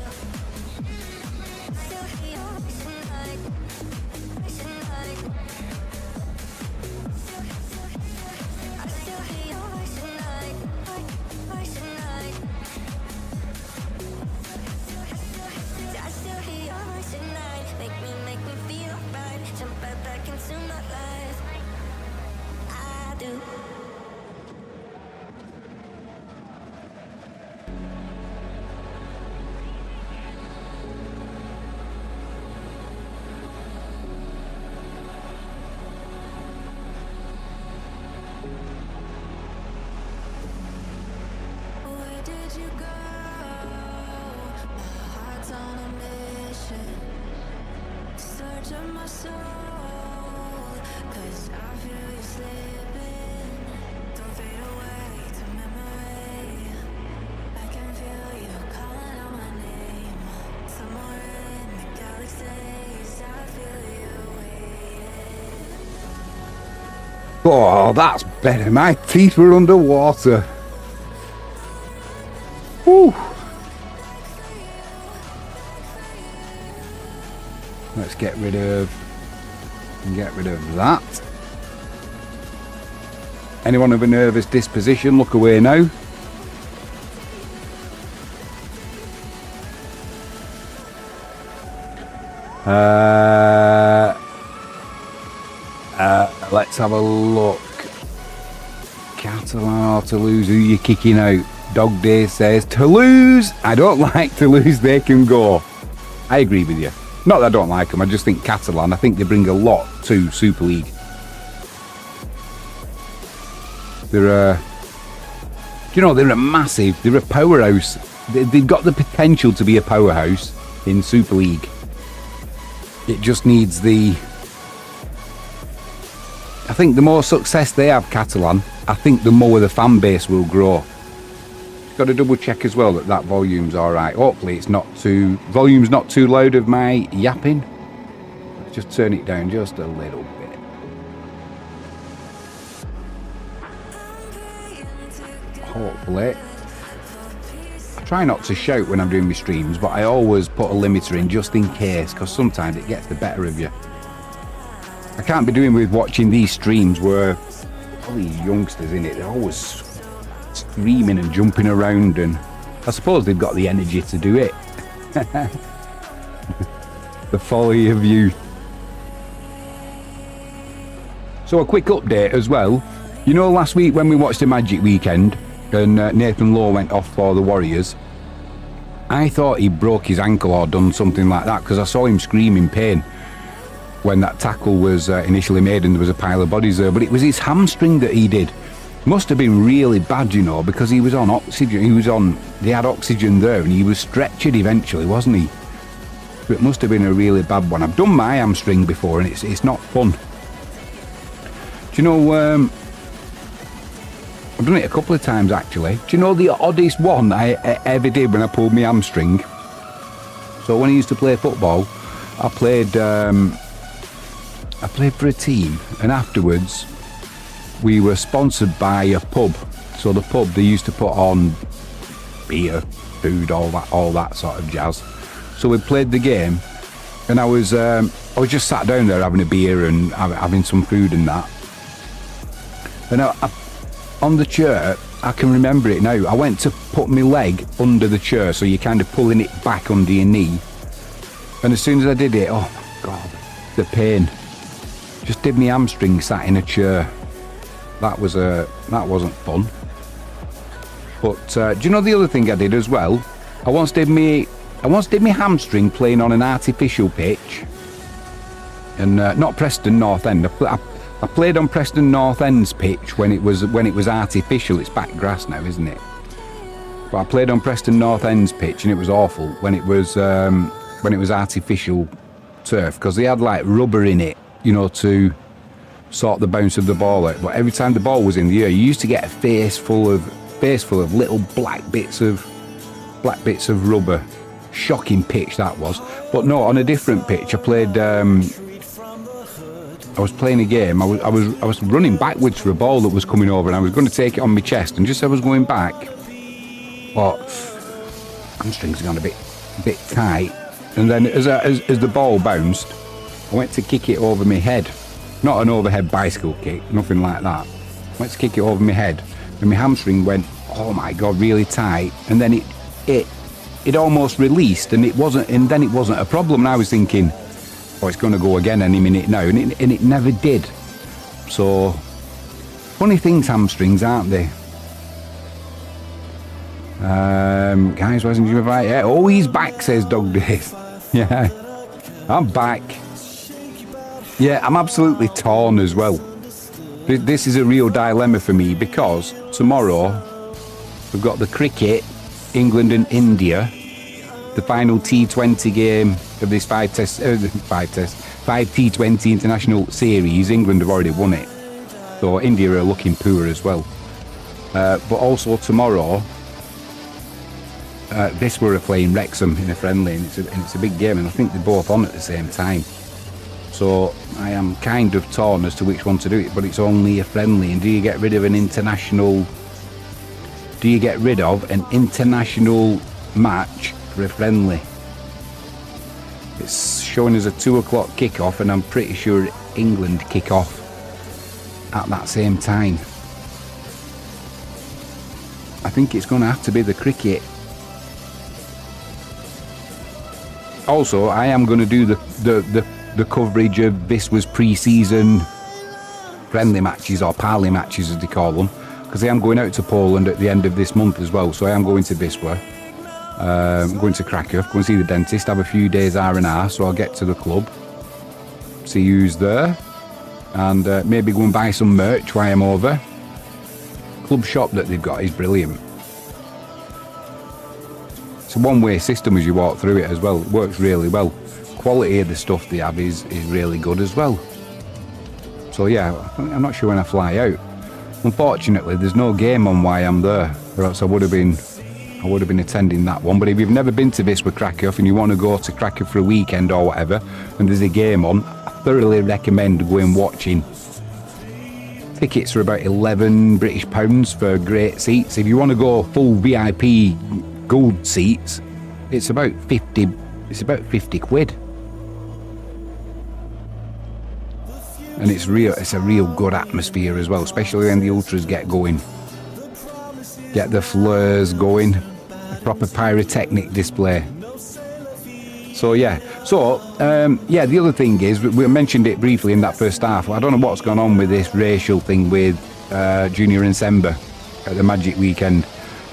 Still hear your voice at night, voice at night. I still hear your voice at night, voice at night. I still hear your voice at night. Make me feel right. Jump right back into my life. I do. Where did you go? My heart's on a mission. Search of my soul, 'cause I feel you slipping. Don't fade away to memory. I can feel you calling out my name. Somewhere in the galaxies, I feel you waiting. Oh, that's better. My teeth were underwater. Whew. Let's get rid of that. Anyone of a nervous disposition, look away now. Let's have a look. Catalan or Toulouse, who you kicking out? Dog Day says Toulouse. I don't like Toulouse, they can go. I agree with you. Not that I don't like them, I just think Catalan, I think they bring a lot to Super League. They're a massive, they're a powerhouse. They've got the potential to be a powerhouse in Super League. It just needs I think the more success they have, Catalan, I think the more the fan base will grow. Got to double check as well that volume's alright. Hopefully volume's not too loud of my yapping. Let's just turn it down just a little bit. Hopefully. I try not to shout when I'm doing my streams, but I always put a limiter in just in case, because sometimes it gets the better of you. I can't be doing with watching these streams where all these youngsters in it, they're always screaming and jumping around, and I suppose they've got the energy to do it. The folly of youth. So a quick update as well. You know, last week when we watched the Magic Weekend and Nathan Lowe went off for the Warriors, I thought he broke his ankle or done something like that, because I saw him scream in pain when that tackle was initially made and there was a pile of bodies there, but it was his hamstring that he did. Must have been really bad, you know, because he was on oxygen. They had oxygen there, and he was stretchered eventually, wasn't he? But it must have been a really bad one. I've done my hamstring before, and it's not fun. Do you know? I've done it a couple of times actually. Do you know the oddest one I ever did when I pulled my hamstring? So when I used to play football, I played for a team, and afterwards we were sponsored by a pub. So the pub, they used to put on beer, food, all that sort of jazz. So we played the game, and I was just sat down there having a beer and having some food and that. And on the chair, I can remember it now, I went to put my leg under the chair, so you're kind of pulling it back under your knee. And as soon as I did it, oh my God, the pain. Just did my hamstring sat in a chair. That wasn't fun. But do you know the other thing I did as well? I once did my hamstring playing on an artificial pitch. And not Preston North End. I played on Preston North End's pitch when it was artificial. It's back grass now, isn't it? But I played on Preston North End's pitch, and it was awful when it was artificial turf, because they had like rubber in it, you know, to sort the bounce of the ball out. But every time the ball was in the air, you used to get a face full of little black bits of rubber. Shocking pitch that was. But no, on a different pitch, I played. I was playing a game. I was running backwards for a ball that was coming over, and I was going to take it on my chest. And just as I was going back, but hamstrings had gone a bit tight. And then as the ball bounced, I went to kick it over my head. Not an overhead bicycle kick, nothing like that. I went to kick it over my head, and my hamstring went, oh my God, really tight. And then it almost released, and it wasn't a problem. And I was thinking, oh, it's going to go again any minute now, and it never did. So, funny things, hamstrings, aren't they? Guys, wasn't you right? Yeah. Oh, he's back, says Dog Days. Yeah, I'm back. Yeah, I'm absolutely torn as well. This is a real dilemma for me, because tomorrow we've got the cricket, England and India, the final T20 game of this 5 T20 international series. England have already won it, so India are looking poor as well. But also tomorrow, Viswa are playing Wrexham in a friendly, and it's a big game, and I think they're both on at the same time. So I am kind of torn as to which one to do it, but it's only a friendly. And do you get rid of an international match for a friendly? It's showing us a 2 o'clock kick-off, and I'm pretty sure England kick off at that same time. I think it's going to have to be the cricket. Also, I am going to do the coverage of Viswa's pre-season friendly matches, or parley matches as they call them, because I am going out to Poland at the end of this month as well. So I am going to Viswa, going to Krakow, go and see the dentist, have a few days R&R, so I'll get to the club, see who's there, and maybe go and buy some merch while I'm over. Club shop that they've got is brilliant. It's a one-way system as you walk through it as well. It works really well. Quality of the stuff they have is really good as well. So yeah, I'm not sure when I fly out. Unfortunately, there's no game on while I'm there, or else I would have been attending that one. But if you've never been to Viswa Krakow and you want to go to Krakow for a weekend or whatever, and there's a game on, I thoroughly recommend going watching. Tickets are about £11 British for great seats. If you want to go full VIP gold seats, it's about 50 quid. And it's a real good atmosphere as well, especially when the ultras get going. Get the flares going, a proper pyrotechnic display. So yeah, the other thing is, we mentioned it briefly in that first half. I don't know what's gone on with this racial thing with Junior and Semba at the Magic Weekend.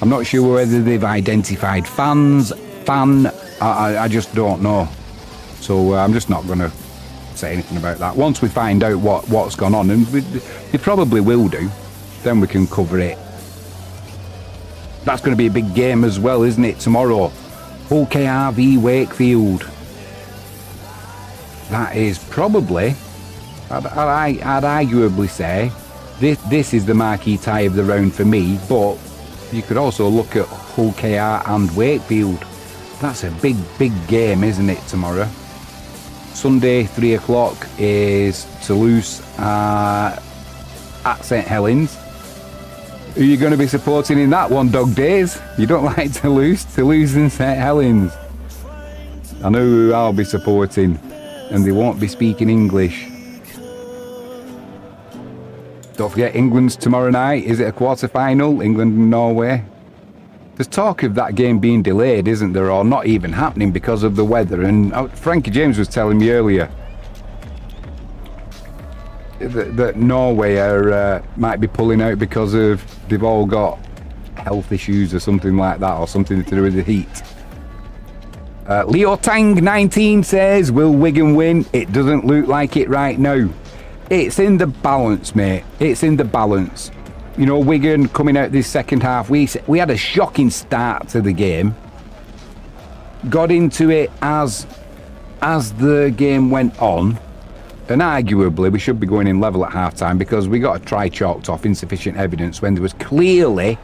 I'm not sure whether they've identified I just don't know. So I'm just not going to say anything about that. Once we find out what's gone on, and they probably will do, then we can cover it. That's going to be a big game as well, isn't it, tomorrow? OKR v Wakefield. That is probably, I'd arguably say, this is the marquee tie of the round for me, but you could also look at OKR and Wakefield. That's a big game, isn't it, tomorrow? Sunday, 3 o'clock, is Toulouse at St Helens. Who are you going to be supporting in that one, Dog Days? You don't like Toulouse and St Helens. I know who I'll be supporting, and they won't be speaking English. Don't forget, England's tomorrow night. Is it a quarter-final? England and Norway. There's talk of that game being delayed, isn't there, or not even happening because of the weather. And Frankie James was telling me earlier that Norway might be pulling out because they've all got health issues or something like that, or something to do with the heat. Leo Tang 19 says, will Wigan win? It doesn't look like it right now. It's in the balance, mate. It's in the balance. You know, Wigan coming out this second half, we had a shocking start to the game. Got into it as the game went on. And arguably, we should be going in level at half-time because we got a try chalked off insufficient evidence when there was clearly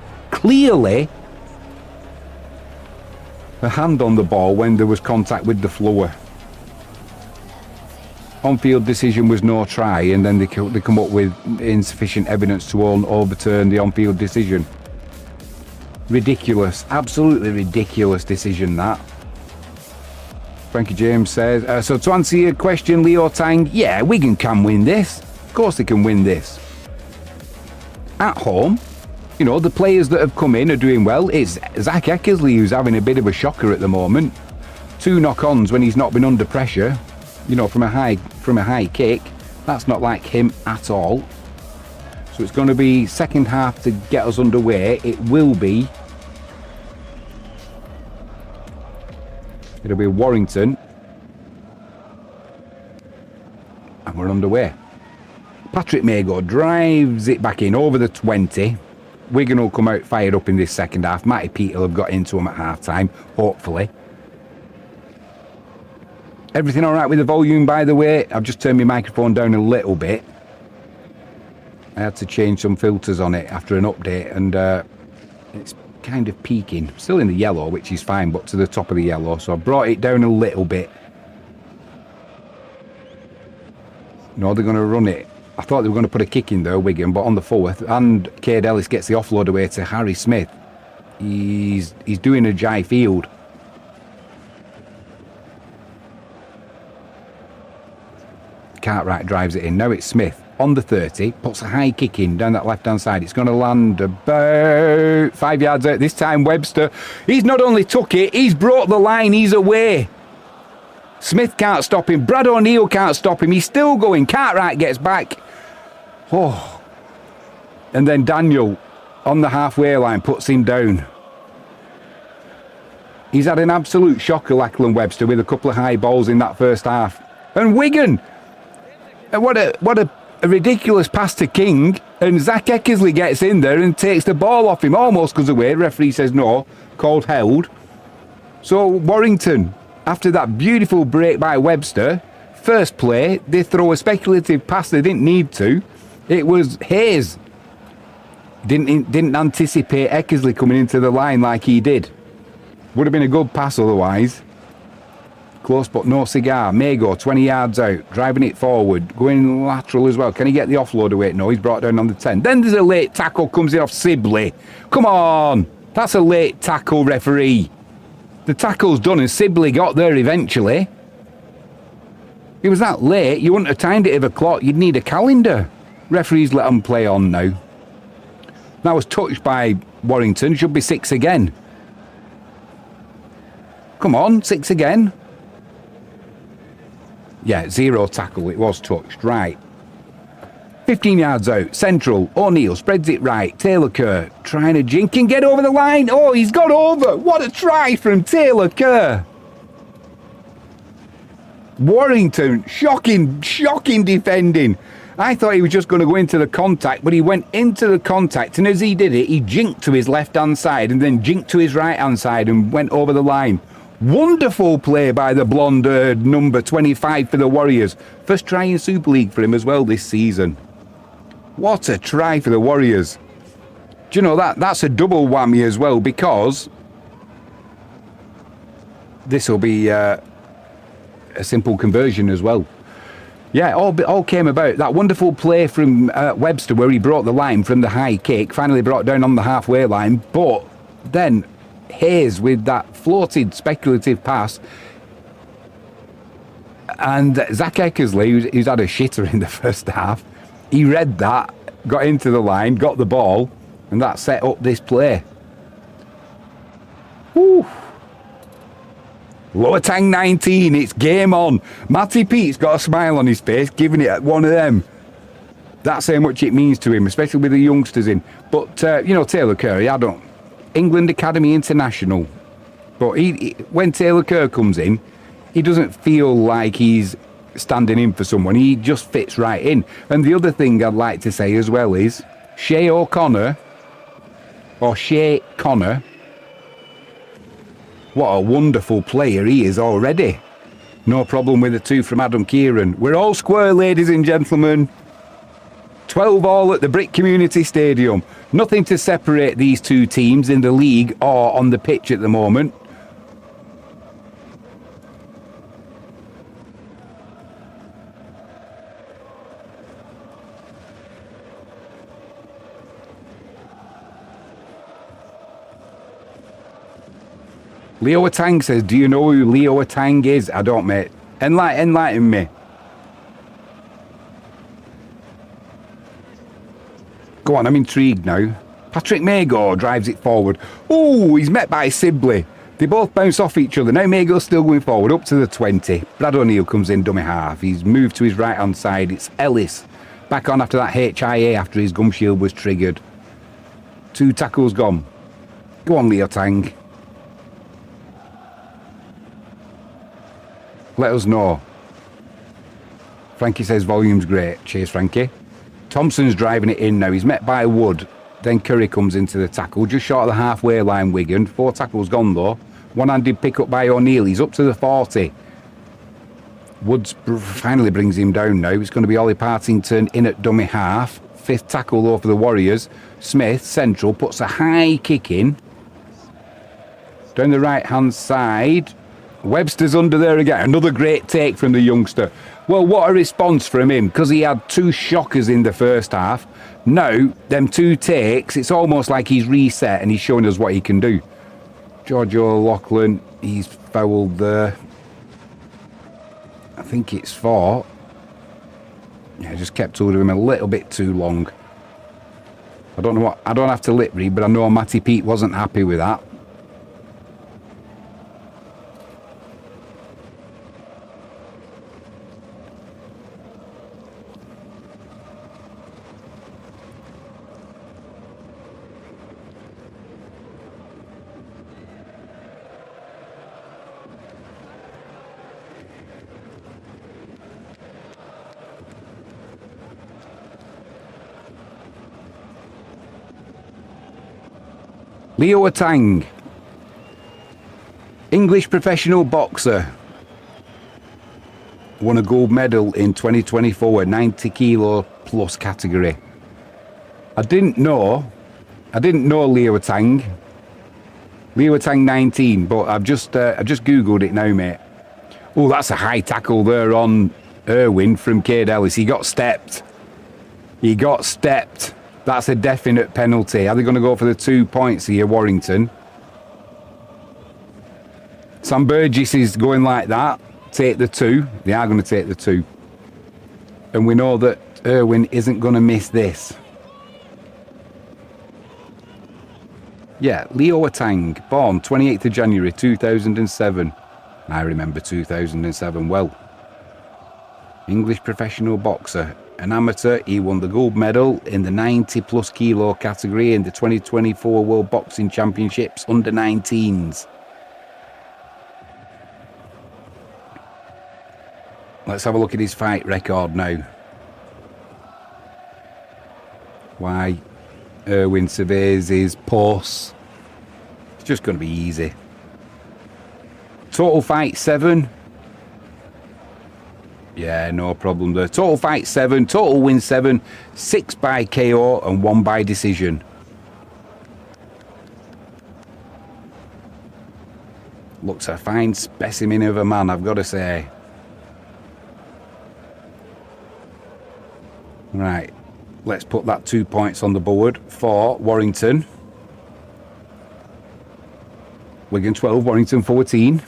a hand on the ball when there was contact with the floor. On-field decision was no try, and then they come up with insufficient evidence to overturn the on-field decision. Ridiculous, absolutely ridiculous decision, that. Frankie James says, so to answer your question, Leo Tang, yeah, Wigan can win this. Of course they can win this. At home, you know, the players that have come in are doing well. It's Zach Eckersley who's having a bit of a shocker at the moment. 2 knock-ons when he's not been under pressure, you know, from a high kick. That's not like him at all. So it's going to be second half to get us underway. It'll be Warrington. And we're underway. Patrick Mago drives it back in over the 20. Wigan will come out fired up in this second half. Matty Peter will have got into him at half-time, hopefully. Everything all right with the volume, by the way? I've just turned my microphone down a little bit. I had to change some filters on it after an update, and it's kind of peaking. Still in the yellow, which is fine, but to the top of the yellow, so I brought it down a little bit. No, they're going to run it. I thought they were going to put a kick in there, Wigan, but on the 4th, and Cade Ellis gets the offload away to Harry Smith. He's doing a Jai Field. Cartwright drives it in. Now it's Smith on the 30, puts a high kick in down that left-hand side. It's going to land about 5 yards out. This time Webster, he's not only took it, he's brought the line, he's away. Smith can't stop him. Brad O'Neill can't stop him. He's still going. Cartwright gets back. Oh. And then Daniel on the halfway line puts him down. He's had an absolute shocker, Lachlan Webster, with a couple of high balls in that first half. And Wigan, what a ridiculous pass to King, and Zach Eckersley gets in there and takes the ball off him, almost goes away. Referee says no, called held. So Warrington, after that beautiful break by Webster, first play, they throw a speculative pass they didn't need to. It was Hayes. Didn't anticipate Eckersley coming into the line like he did. Would have been a good pass otherwise. Close but no cigar. Mago 20 yards out, driving it forward, going lateral as well. Can he get the offload away? No, he's brought down on the 10. Then there's a late tackle, comes in off Sibley. Come on, that's a late tackle, referee. The tackle's done and Sibley got there eventually. It was that late, you wouldn't have timed it with a clock, you'd need a calendar. Referees let them play on now. That was touched by Warrington, should be 6 again. Come on, 6 again. Yeah, 0 tackle, it was touched, right. 15 yards out, central, O'Neill spreads it right, Taylor Kerr trying to jink and get over the line. Oh, he's got over. What a try from Taylor Kerr. Warrington, shocking defending. I thought he was just going to go into the contact, but he went into the contact, and as he did it, he jinked to his left-hand side and then jinked to his right-hand side and went over the line. Wonderful play by the blonde-haired number 25 for the Warriors. First try in Super League for him as well this season. What a try for the Warriors. Do you know, that's a double whammy as well, because this will be a simple conversion as well. Yeah, all came about. That wonderful play from Webster, where he brought the line from the high kick, finally brought down on the halfway line, but then Hayes with that floated speculative pass, and Zach Eckersley, who's had a shitter in the first half, he read that, got into the line, got the ball, and that set up this play. Woo! Lower Tang 19, it's game on. Matty Pete's got a smile on his face, giving it one of them. That's how much it means to him, especially with the youngsters in. But, you know, Taylor Kerr, England Academy International. But when Taylor Kerr comes in, he doesn't feel like he's standing in for someone. He just fits right in. And the other thing I'd like to say as well is Shea Connor, what a wonderful player he is already. No problem with the two from Adam Kieran. We're all square, ladies and gentlemen. 12 all at the Brick Community Stadium. Nothing to separate these two teams in the league or on the pitch at the moment. Leo Atang says, do you know who Leo Atang is? I don't, mate. Enlighten me. Go on, I'm intrigued now. Patrick Mago drives it forward. Oh, he's met by Sibley. They both bounce off each other. Now Mago's still going forward, up to the 20. Brad O'Neill comes in dummy half. He's moved to his right-hand side. It's Ellis. Back on after that HIA after his gum shield was triggered. 2 tackles gone. Go on, Leo Tang. Let us know. Frankie says volume's great. Cheers, Frankie. Thompson's driving it in now. He's met by Wood. Then Curry comes into the tackle. Just short of the halfway line, Wigan. 4 tackles gone, though. One-handed pick up by O'Neill. He's up to the 40. Woods finally brings him down now. It's going to be Ollie Partington in at dummy half. 5th tackle, though, for the Warriors. Smith, central, puts a high kick in. Down the right-hand side. Webster's under there again. Another great take from the youngster. Well, what a response from him, because he had 2 shockers in the first half. Now, them 2 takes, it's almost like he's reset and he's showing us what he can do. George O'Loughlin, he's fouled there. I think it's 4. Yeah, just kept hold of him a little bit too long. I don't know what, I don't have to lip read, but I know Matty Pete wasn't happy with that. Leo Atang, English professional boxer, won a gold medal in 2024, 90 kilo plus category. I didn't know Leo Atang. Leo Atang 19, but I've just googled it now, mate. Oh, that's a high tackle there on Irwin from Cade Ellis. He got stepped. That's a definite penalty. Are they going to go for the 2 points here, Warrington? Sam Burgess is going like that. Take the 2. They are going to take the 2. And we know that Irwin isn't going to miss this. Yeah, Leo Atang, born 28th of January 2007. I remember 2007 well. English professional boxer. An amateur, he won the gold medal in the 90 plus kilo category in the 2024 World Boxing Championships under 19s. Let's have a look at his fight record now. Why Irwin surveys his posts. It's just going to be easy. Total fight 7. Yeah, no problem there. Total fight 7, total win 7, 6 by KO and 1 by decision. Looks a fine specimen of a man, I've got to say. Right, let's put that 2 points on the board for Warrington. Wigan 12, Warrington 14.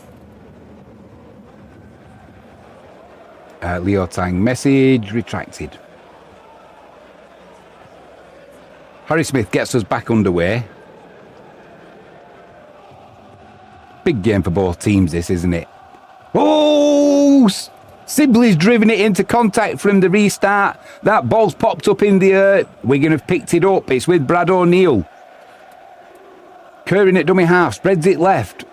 Leo Tang message retracted. Harry Smith gets us back underway. Big game for both teams, this, isn't it? Oh! Sibley's driven it into contact from the restart. That ball's popped up in the air. Wigan have picked it up. It's with Brad O'Neill. Curran at dummy half, spreads it left.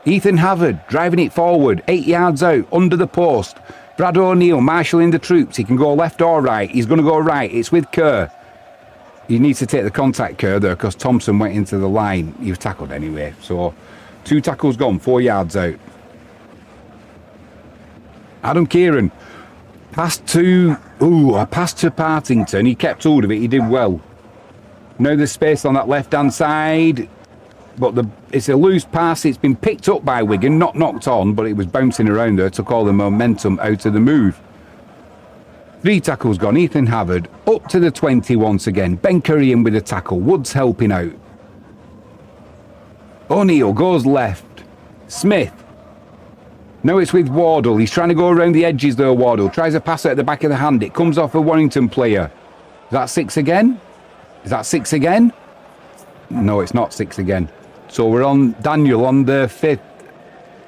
Ethan Havard driving it forward, 8 yards out, under the post. Brad O'Neill marshalling the troops. He can go left or right. He's going to go right. It's with Kerr. He needs to take the contact, Kerr, there, because Thompson went into the line. He was tackled anyway. So 2 tackles gone, 4 yards out. Adam Kieran. Pass to Partington. He kept hold of it. He did well. Now there's space on that left-hand side. But it's a loose pass. It's been picked up by Wigan, not knocked on, but it was bouncing around there, took all the momentum out of the move. 3 tackles gone. Ethan Havard up to the 20 once again. Ben Curry in with a tackle. Woods helping out. O'Neill goes left. Smith. Now it's with Wardle. He's trying to go around the edges there, Wardle. Tries a pass at the back of the hand. It comes off a Warrington player. Is that 6 again? Is that 6 again? No, it's not 6 again. So we're on Daniel on the 5th.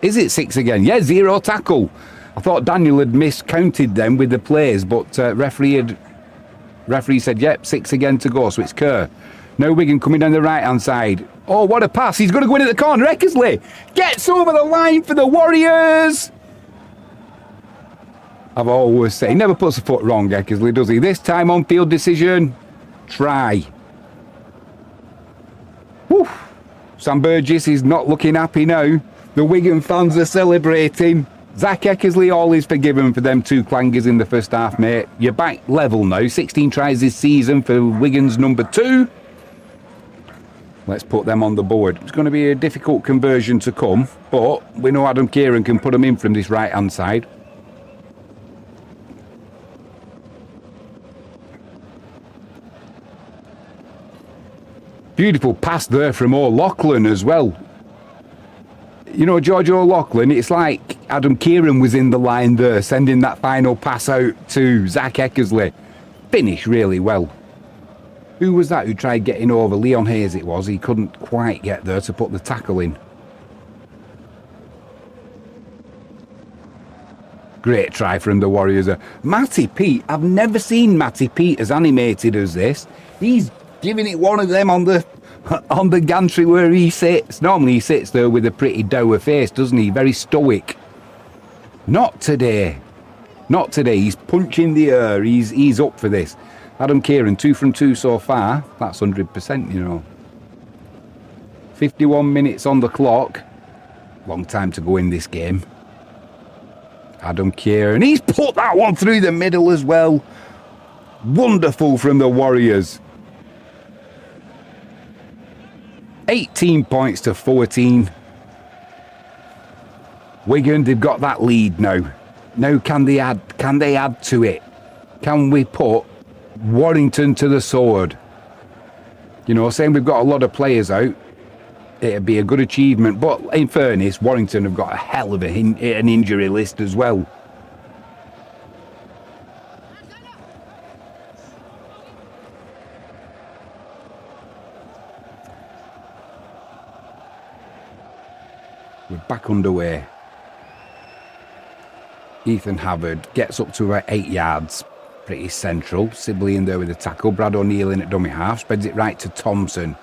Is it 6 again? Yeah, 0 tackle. I thought Daniel had miscounted them with the plays, but referee said, yep, 6 again to go, so it's Kerr. Now Wigan coming down the right-hand side. Oh, what a pass. He's going to go in at the corner. Eckersley gets over the line for the Warriors. I've always said, he never puts a foot wrong, Eckersley, does he? This time on field decision, try. Whew. Sam Burgess is not looking happy now. The Wigan fans are celebrating. Zach Eckersley, all is forgiven for them 2 clangers in the first half, mate. You're back level now. 16 tries this season for Wigan's number 2. Let's put them on the board. It's going to be a difficult conversion to come, but we know Adam Kieran can put them in from this right-hand side. Beautiful pass there from O'Loughlin as well. You know, George O'Loughlin, it's like Adam Kieran was in the line there, sending that final pass out to Zach Eckersley. Finished really well. Who was that who tried getting over? Leon Hayes it was. He couldn't quite get there to put the tackle in. Great try from the Warriors. Matty Pete, I've never seen Matty Pete as animated as this. He's giving it one of them on the gantry where he sits. Normally he sits there with a pretty dour face, doesn't he? Very stoic. Not today. Not today. He's punching the air. He's up for this. Adam Kieran, 2 from 2 so far. That's 100%, you know. 51 minutes on the clock. Long time to go in this game. Adam Kieran. He's put that one through the middle as well. Wonderful from the Warriors. 18 points to 14. Wigan, they've got that lead now. Now can they add to it? Can we put Warrington to the sword? You know, saying we've got a lot of players out, it'd be a good achievement. But in fairness, Warrington have got a hell of an injury list as well. We're back underway. Ethan Havard gets up to about 8 yards. Pretty central. Sibley in there with a tackle. Brad O'Neill in at dummy half. Spreads it right to Thompson.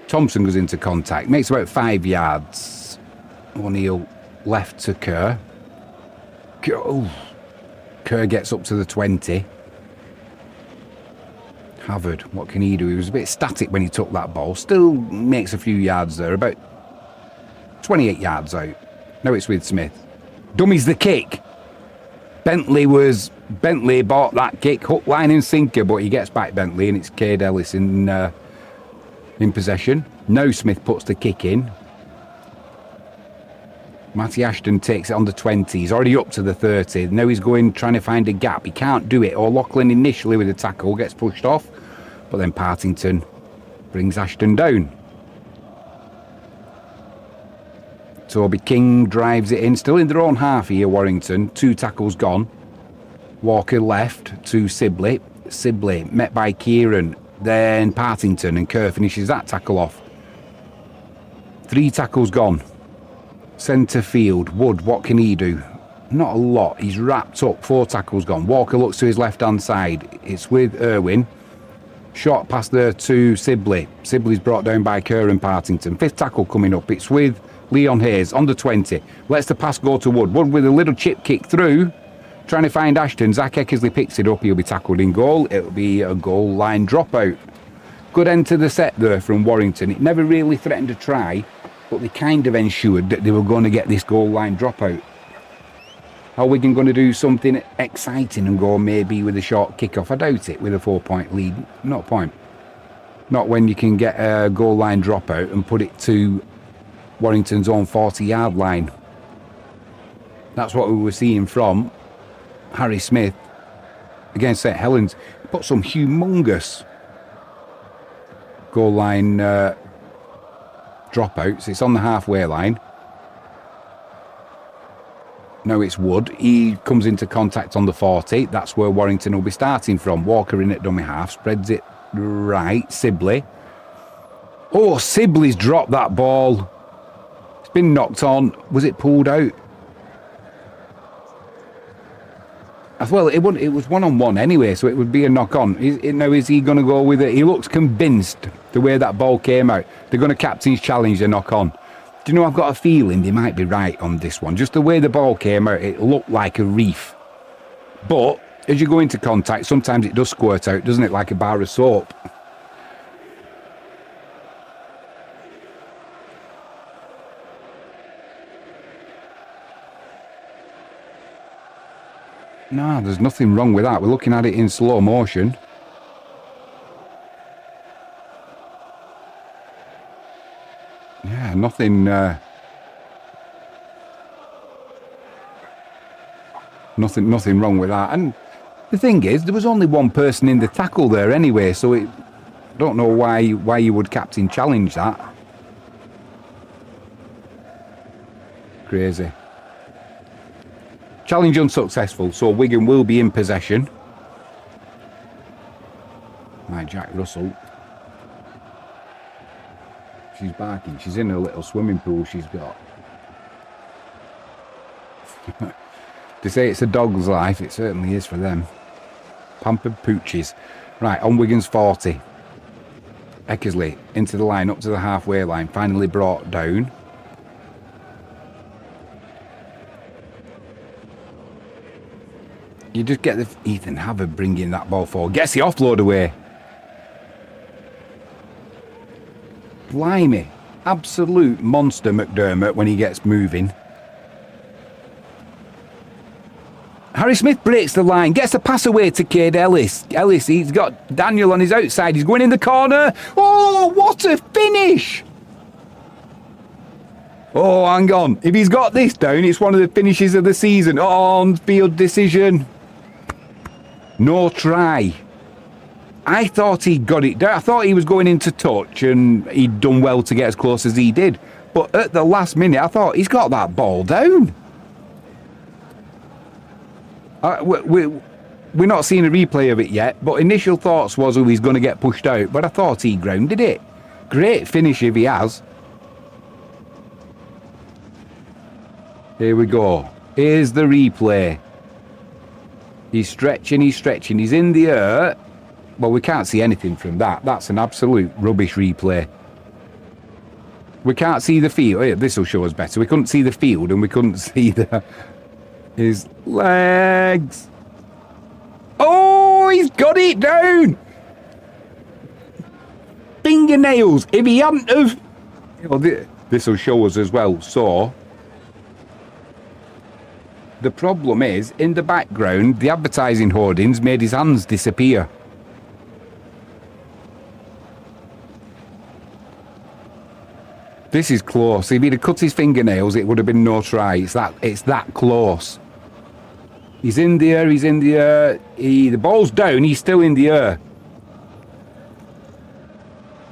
Thompson goes into contact. Makes about 5 yards. O'Neill left to Kerr. Kerr gets up to the 20. Havard, what can he do? He was a bit static when he took that ball. Still makes a few yards there, about 28 yards out. Now it's with Smith. Dummies the kick. Bentley bought that kick, hook, line and sinker, but he gets back Bentley and it's Cade Ellis in possession. Now Smith puts the kick in. Matty Ashton takes it on the 20. He's already up to the 30. Now he's trying to find a gap. He can't do it. O'Loughlin initially with the tackle gets pushed off, but then Partington brings Ashton down. Toby King drives it in. Still in their own half here, Warrington. 2 tackles gone. Walker left to Sibley. Sibley met by Kieran. Then Partington, and Kerr finishes that tackle off. 3 tackles gone. Centre field. Wood, what can he do? Not a lot. He's wrapped up. 4 tackles gone. Walker looks to his left-hand side. It's with Irwin. Short pass there to Sibley. Sibley's brought down by Kerr and Partington. 5th tackle coming up. It's with Leon Hayes on the 20. Lets the pass go to Wood. Wood with a little chip kick through. Trying to find Ashton. Zach Eckersley picks it up. He'll be tackled in goal. It'll be a goal line dropout. Good end to the set there from Warrington. It never really threatened to try, but they kind of ensured that they were going to get this goal line dropout. Are Wigan going to do something exciting and go maybe with a short kick-off? I doubt it with a 4-point lead. Not a point. Not when you can get a goal line dropout and put it to Warrington's own 40-yard line. That's what we were seeing from Harry Smith against St Helens. Put some humongous goal line dropouts. It's on the halfway line. Now it's Wood. He comes into contact on the 40. That's where Warrington will be starting from. Walker in at dummy half. Spreads it right. Sibley. Oh, Sibley's dropped that ball. It's been knocked on. Was it pulled out? Well, it was one-on-one anyway, so it would be a knock-on. Now, is he going to go with it? He looks convinced the way that ball came out. They're going to captain's challenge the knock-on. Do you know, I've got a feeling they might be right on this one. Just the way the ball came out, it looked like a reef. But as you go into contact, sometimes it does squirt out, doesn't it, like a bar of soap? No, there's nothing wrong with that. We're looking at it in slow motion. Yeah, nothing wrong with that. And the thing is, there was only one person in the tackle there anyway, so I don't know why you would captain challenge that. Crazy. Challenge unsuccessful, so Wigan will be in possession. My Jack Russell. She's barking. She's in a little swimming pool she's got. To say it's a dog's life, it certainly is for them. Pampered pooches. Right, on Wigan's 40. Eckersley into the line, up to the halfway line. Finally brought down. You just get the Ethan Havard bringing that ball forward. Gets the offload away. Blimey. Absolute monster McDermott when he gets moving. Harry Smith breaks the line. Gets a pass away to Cade Ellis. Ellis, he's got Daniel on his outside. He's going in the corner. Oh, what a finish. Oh, hang on. If he's got this down, it's one of the finishes of the season. Oh, on-field decision. No try. I thought he got it down. I thought he was going into touch and he'd done well to get as close as he did. But at the last minute, I thought he's got that ball down. We're not seeing a replay of it yet, but initial thoughts was, oh, he's going to get pushed out. But I thought he grounded it. Great finish if he has. Here we go. Here's the replay. He's stretching, he's in the air. Well, we can't see anything from that. That's an absolute rubbish replay. We can't see the field. Oh, this will show us better. We couldn't see the field and we couldn't see his legs. Oh, he's got it down. fingernails. If he hadn't have... This will show us as well. So, the problem is, in the background, the advertising hoardings made his hands disappear. This is close. If he'd have cut his fingernails, it would have been no try. It's that close. He's in the air, he's in the air. The ball's down, he's still in the air.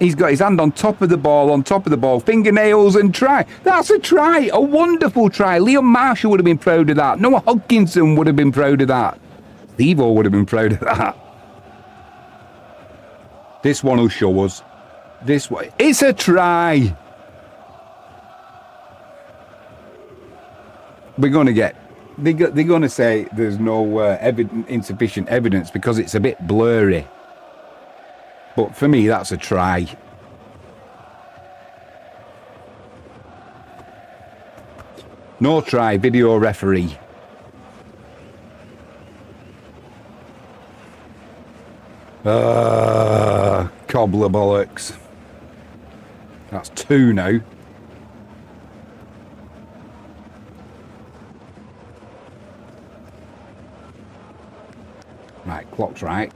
He's got his hand on top of the ball, fingernails and try. That's a try, a wonderful try. Liam Marshall would have been proud of that. Noah Hodgkinson would have been proud of that. Levo would have been proud of that. This one will show us. This way. It's a try. We're going to get... They're going to say there's no insufficient evidence because it's a bit blurry. But for me, that's a try. No try, video referee. Cobbler bollocks. That's 2 now. Right, clock's right.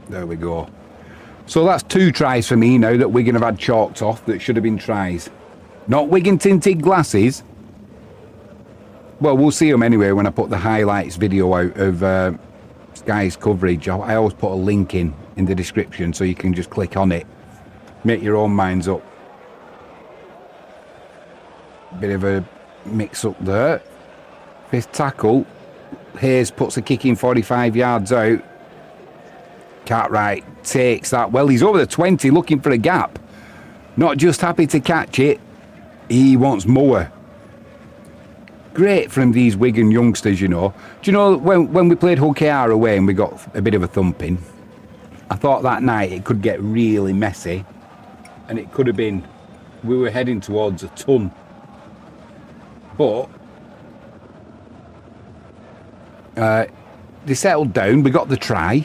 There we go. So that's 2 tries for me now that Wigan have had chalked off that should have been tries. Not Wigan tinted glasses. Well, we'll see them anyway when I put the highlights video out of Sky's coverage. I always put a link in the description so you can just click on it. Make your own minds up. Bit of a mix up there. 5th tackle. Hayes puts a kick in 45 yards out. Cartwright takes that. Well, he's over the 20 looking for a gap. Not just happy to catch it. He wants more. Great from these Wigan youngsters, you know. Do you know, when we played Hull KR away and we got a bit of a thumping, I thought that night it could get really messy. And it could have been, we were heading towards a ton. But they settled down, we got the try.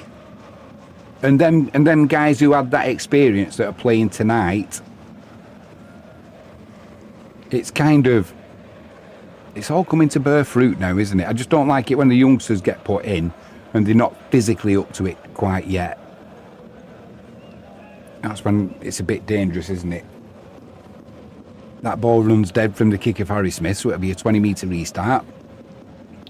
And them guys who had that experience that are playing tonight, it's kind of, it's all coming to bear fruit now, isn't it? I just don't like it when the youngsters get put in and they're not physically up to it quite yet. That's when it's a bit dangerous, isn't it? That ball runs dead from the kick of Harry Smith, so it'll be a 20-metre restart.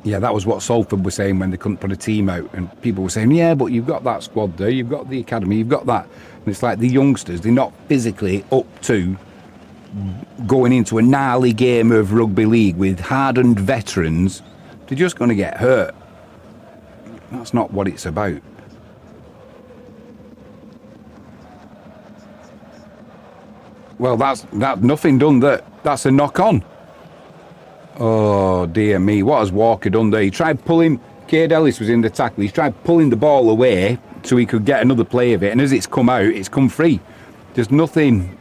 Yeah, that was what Salford were saying when they couldn't put a team out. And people were saying, yeah, but you've got that squad there, you've got the academy, you've got that. And it's like the youngsters, they're not physically up to going into a gnarly game of rugby league with hardened veterans. They're just going to get hurt. That's not what it's about. Well, that's nothing done there. That's a knock on. Oh, dear me. What has Walker done there? He tried pulling... Cade Ellis was in the tackle. He tried pulling the ball away so he could get another play of it. And as it's come out, it's come free. There's nothing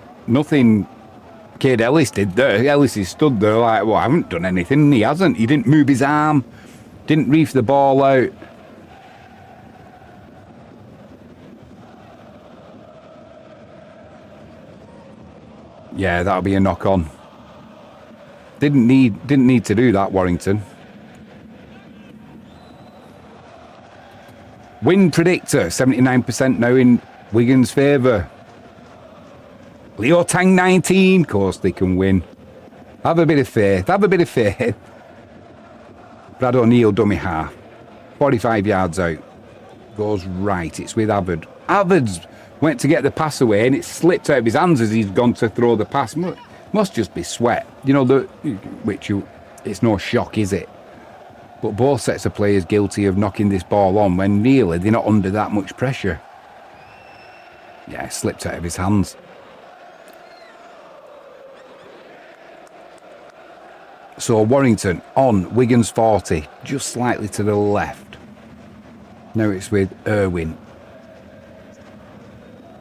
Cade Ellis did there. Ellis is stood there like, well, I haven't done anything. And he hasn't. He didn't move his arm. Didn't reef the ball out. Yeah, that'll be a knock on. Didn't need to do that, Warrington. Win predictor, 79% now in Wigan's favour. Leo Tang 19, of course they can win. Have a bit of faith, have a bit of faith. Brad O'Neill dummy half. 45 yards out. Goes right, it's with Avard. Avard's went to get the pass away and it slipped out of his hands as he's gone to throw the pass. Must just be sweat. You know, it's no shock, is it? But both sets of players guilty of knocking this ball on when really they're not under that much pressure. Yeah, it slipped out of his hands. So Warrington on Wigan's 40, just slightly to the left. Now it's with Irwin.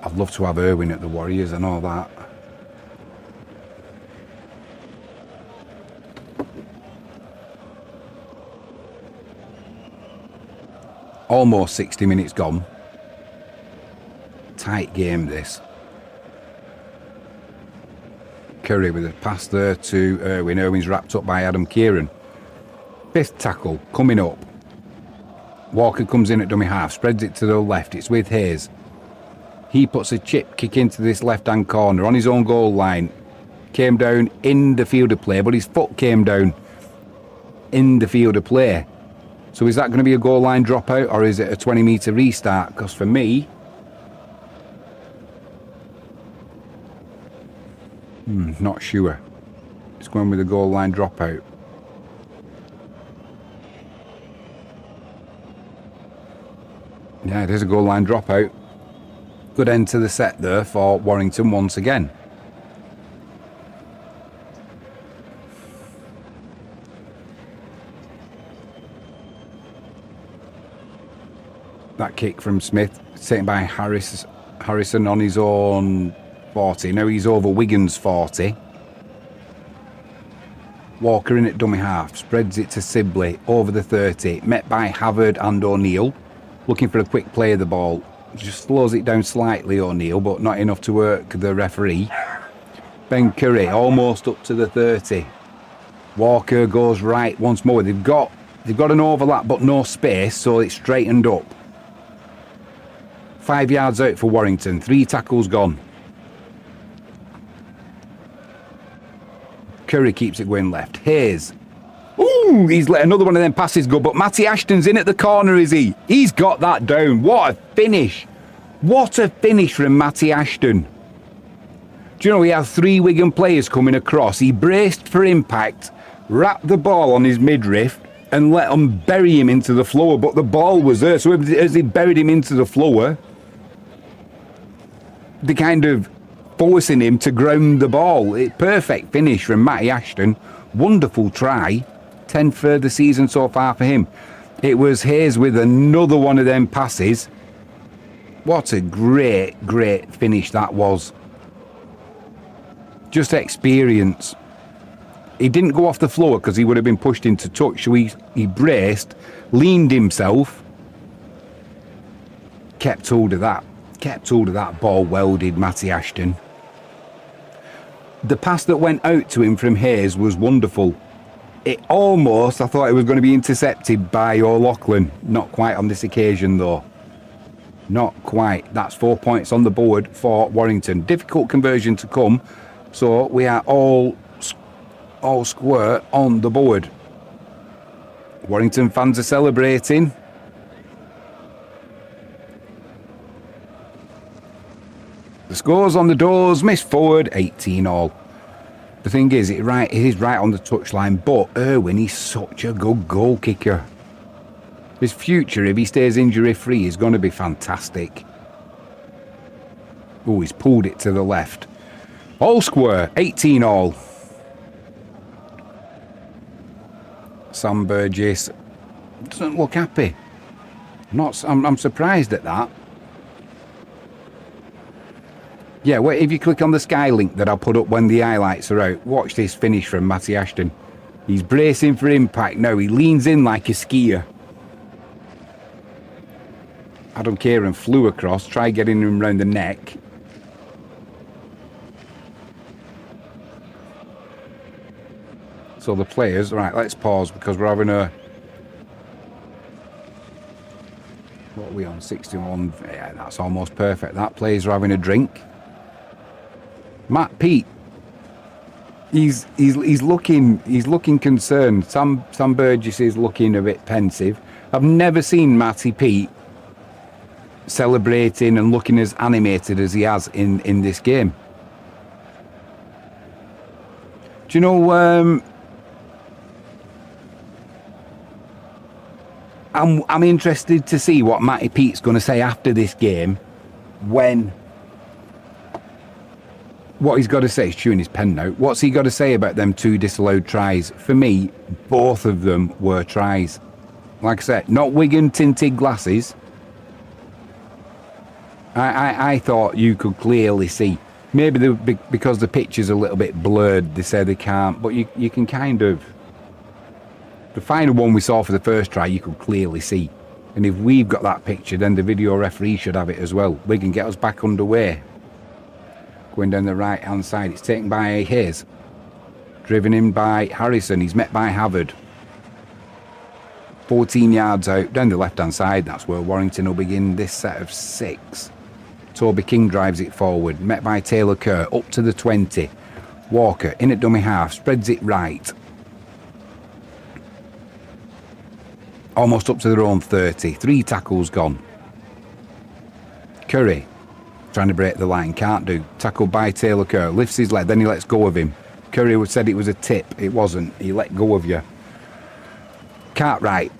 I'd love to have Irwin at the Warriors, I know that. Almost 60 minutes gone. tight game, this. Curry with a pass there to Irwin. Irwin's wrapped up by Adam Kieran. 5th tackle coming up. Walker comes in at dummy half, spreads it to the left. It's with Hayes. He puts a chip kick into this left-hand corner on his own goal line. Came down in the field of play, but his foot came down in the field of play. So is that going to be a goal line dropout, or is it a 20-metre restart? Because for me, not sure. It's going with a goal line dropout. Yeah, it is a goal line dropout. Good end to the set there for Warrington once again. That kick from Smith, taken by Harrison on his own 40. Now he's over Wigan's 40. Walker in at dummy half, spreads it to Sibley over the 30. Met by Havard and O'Neill. Looking for a quick play of the ball. Just slows it down slightly, O'Neill, but not enough to work the referee. Ben Curry almost up to the 30. Walker goes right once more. They've got an overlap but no space, so it's straightened up. 5 yards out for Warrington. 3 tackles gone. Curry keeps it going left. Hayes. Ooh, he's let another one of them passes go, but Matty Ashton's in at the corner, is he? He's got that down. What a finish. What a finish from Matty Ashton. Do you know, he had 3 Wigan players coming across. He braced for impact, wrapped the ball on his midriff, and let them bury him into the floor, but the ball was there. So as he buried him into the floor, they kind of forcing him to ground the ball. Perfect finish from Matty Ashton. Wonderful try. 10th for the season so far for him. It was Hayes with another one of them passes. What a great finish that was. Just experience. He didn't go off the floor because he would have been pushed into touch. So he braced, leaned himself, kept hold of that. Kept hold of that ball, well did Matty Ashton. The pass that went out to him from Hayes was wonderful. It almost, I thought it was going to be intercepted by O'Loughlin. Not quite on this occasion though. Not quite. That's 4 points on the board for Warrington. Difficult conversion to come. So we are all square on the board. Warrington fans are celebrating. The scores on the doors, missed forward, 18 all. The thing is, it is right on the touchline, but Irwin, he's such a good goal kicker. His future, if he stays injury free, is going to be fantastic. Oh, he's pulled it to the left. All square, 18 all. Sam Burgess doesn't look happy. I'm surprised at that. Yeah, well, if you click on the Sky link that I'll put up when the highlights are out, watch this finish from Matty Ashton. He's bracing for impact now. He leans in like a skier. Adam Kieran flew across, tried getting him round the neck. So the players, right, let's pause because we're having a... What are we on, 61? Yeah, that's almost perfect. That players are having a drink. Matt Pete, he's looking concerned. Sam Burgess is looking a bit pensive. I've never seen Matty Pete celebrating and looking as animated as he has in this game. Do you know? I'm interested to see what Matty Pete's going to say after this game what he's got to say. He's chewing his pen now. What's he got to say about them 2 disallowed tries? For me, both of them were tries. Like I said, not Wigan tinted glasses. I thought you could clearly see. Maybe because the picture's a little bit blurred, they say they can't, but you can kind of... The final one we saw for the first try, you could clearly see. And if we've got that picture, then the video referee should have it as well. Wigan get us back underway. Going down the right hand side, it's taken by Hayes. Driven in by Harrison, he's met by Havard. 14 yards out, down the left hand side, that's where Warrington will begin this set of 6. Toby King drives it forward, met by Taylor Kerr, up to the 20. Walker in at dummy half, spreads it right. Almost up to their own 30. 3 tackles gone. Curry trying to break the line, can't do. Tackled by Taylor Kerr, lifts his leg, then he lets go of him. Curry said it was a tip, it wasn't. He let go of you. Cartwright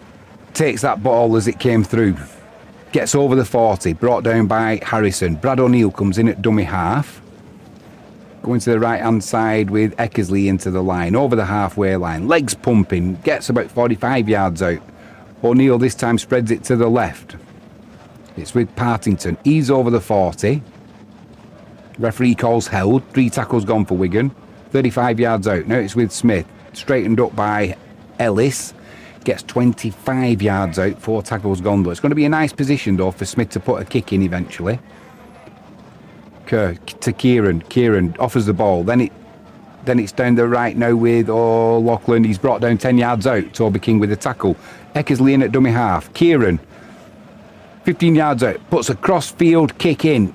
takes that ball as it came through. Gets over the 40, brought down by Harrison. Brad O'Neill comes in at dummy half. Going to the right hand side with Eckersley into the line, over the halfway line. Legs pumping, gets about 45 yards out. O'Neill this time spreads it to the left. It's with Partington. He's over the 40. Referee calls held. 3 tackles gone for Wigan. 35 yards out. Now it's with Smith. Straightened up by Ellis. Gets 25 yards out. 4 tackles gone though. It's going to be a nice position though for Smith to put a kick in eventually. Kerr to Kieran. Kieran offers the ball. Then it's down the right now with O'Loughlin. He's brought down 10 yards out. Toby King with a tackle. Eckersley in at dummy half. Kieran 15 yards out. Puts a cross-field kick in.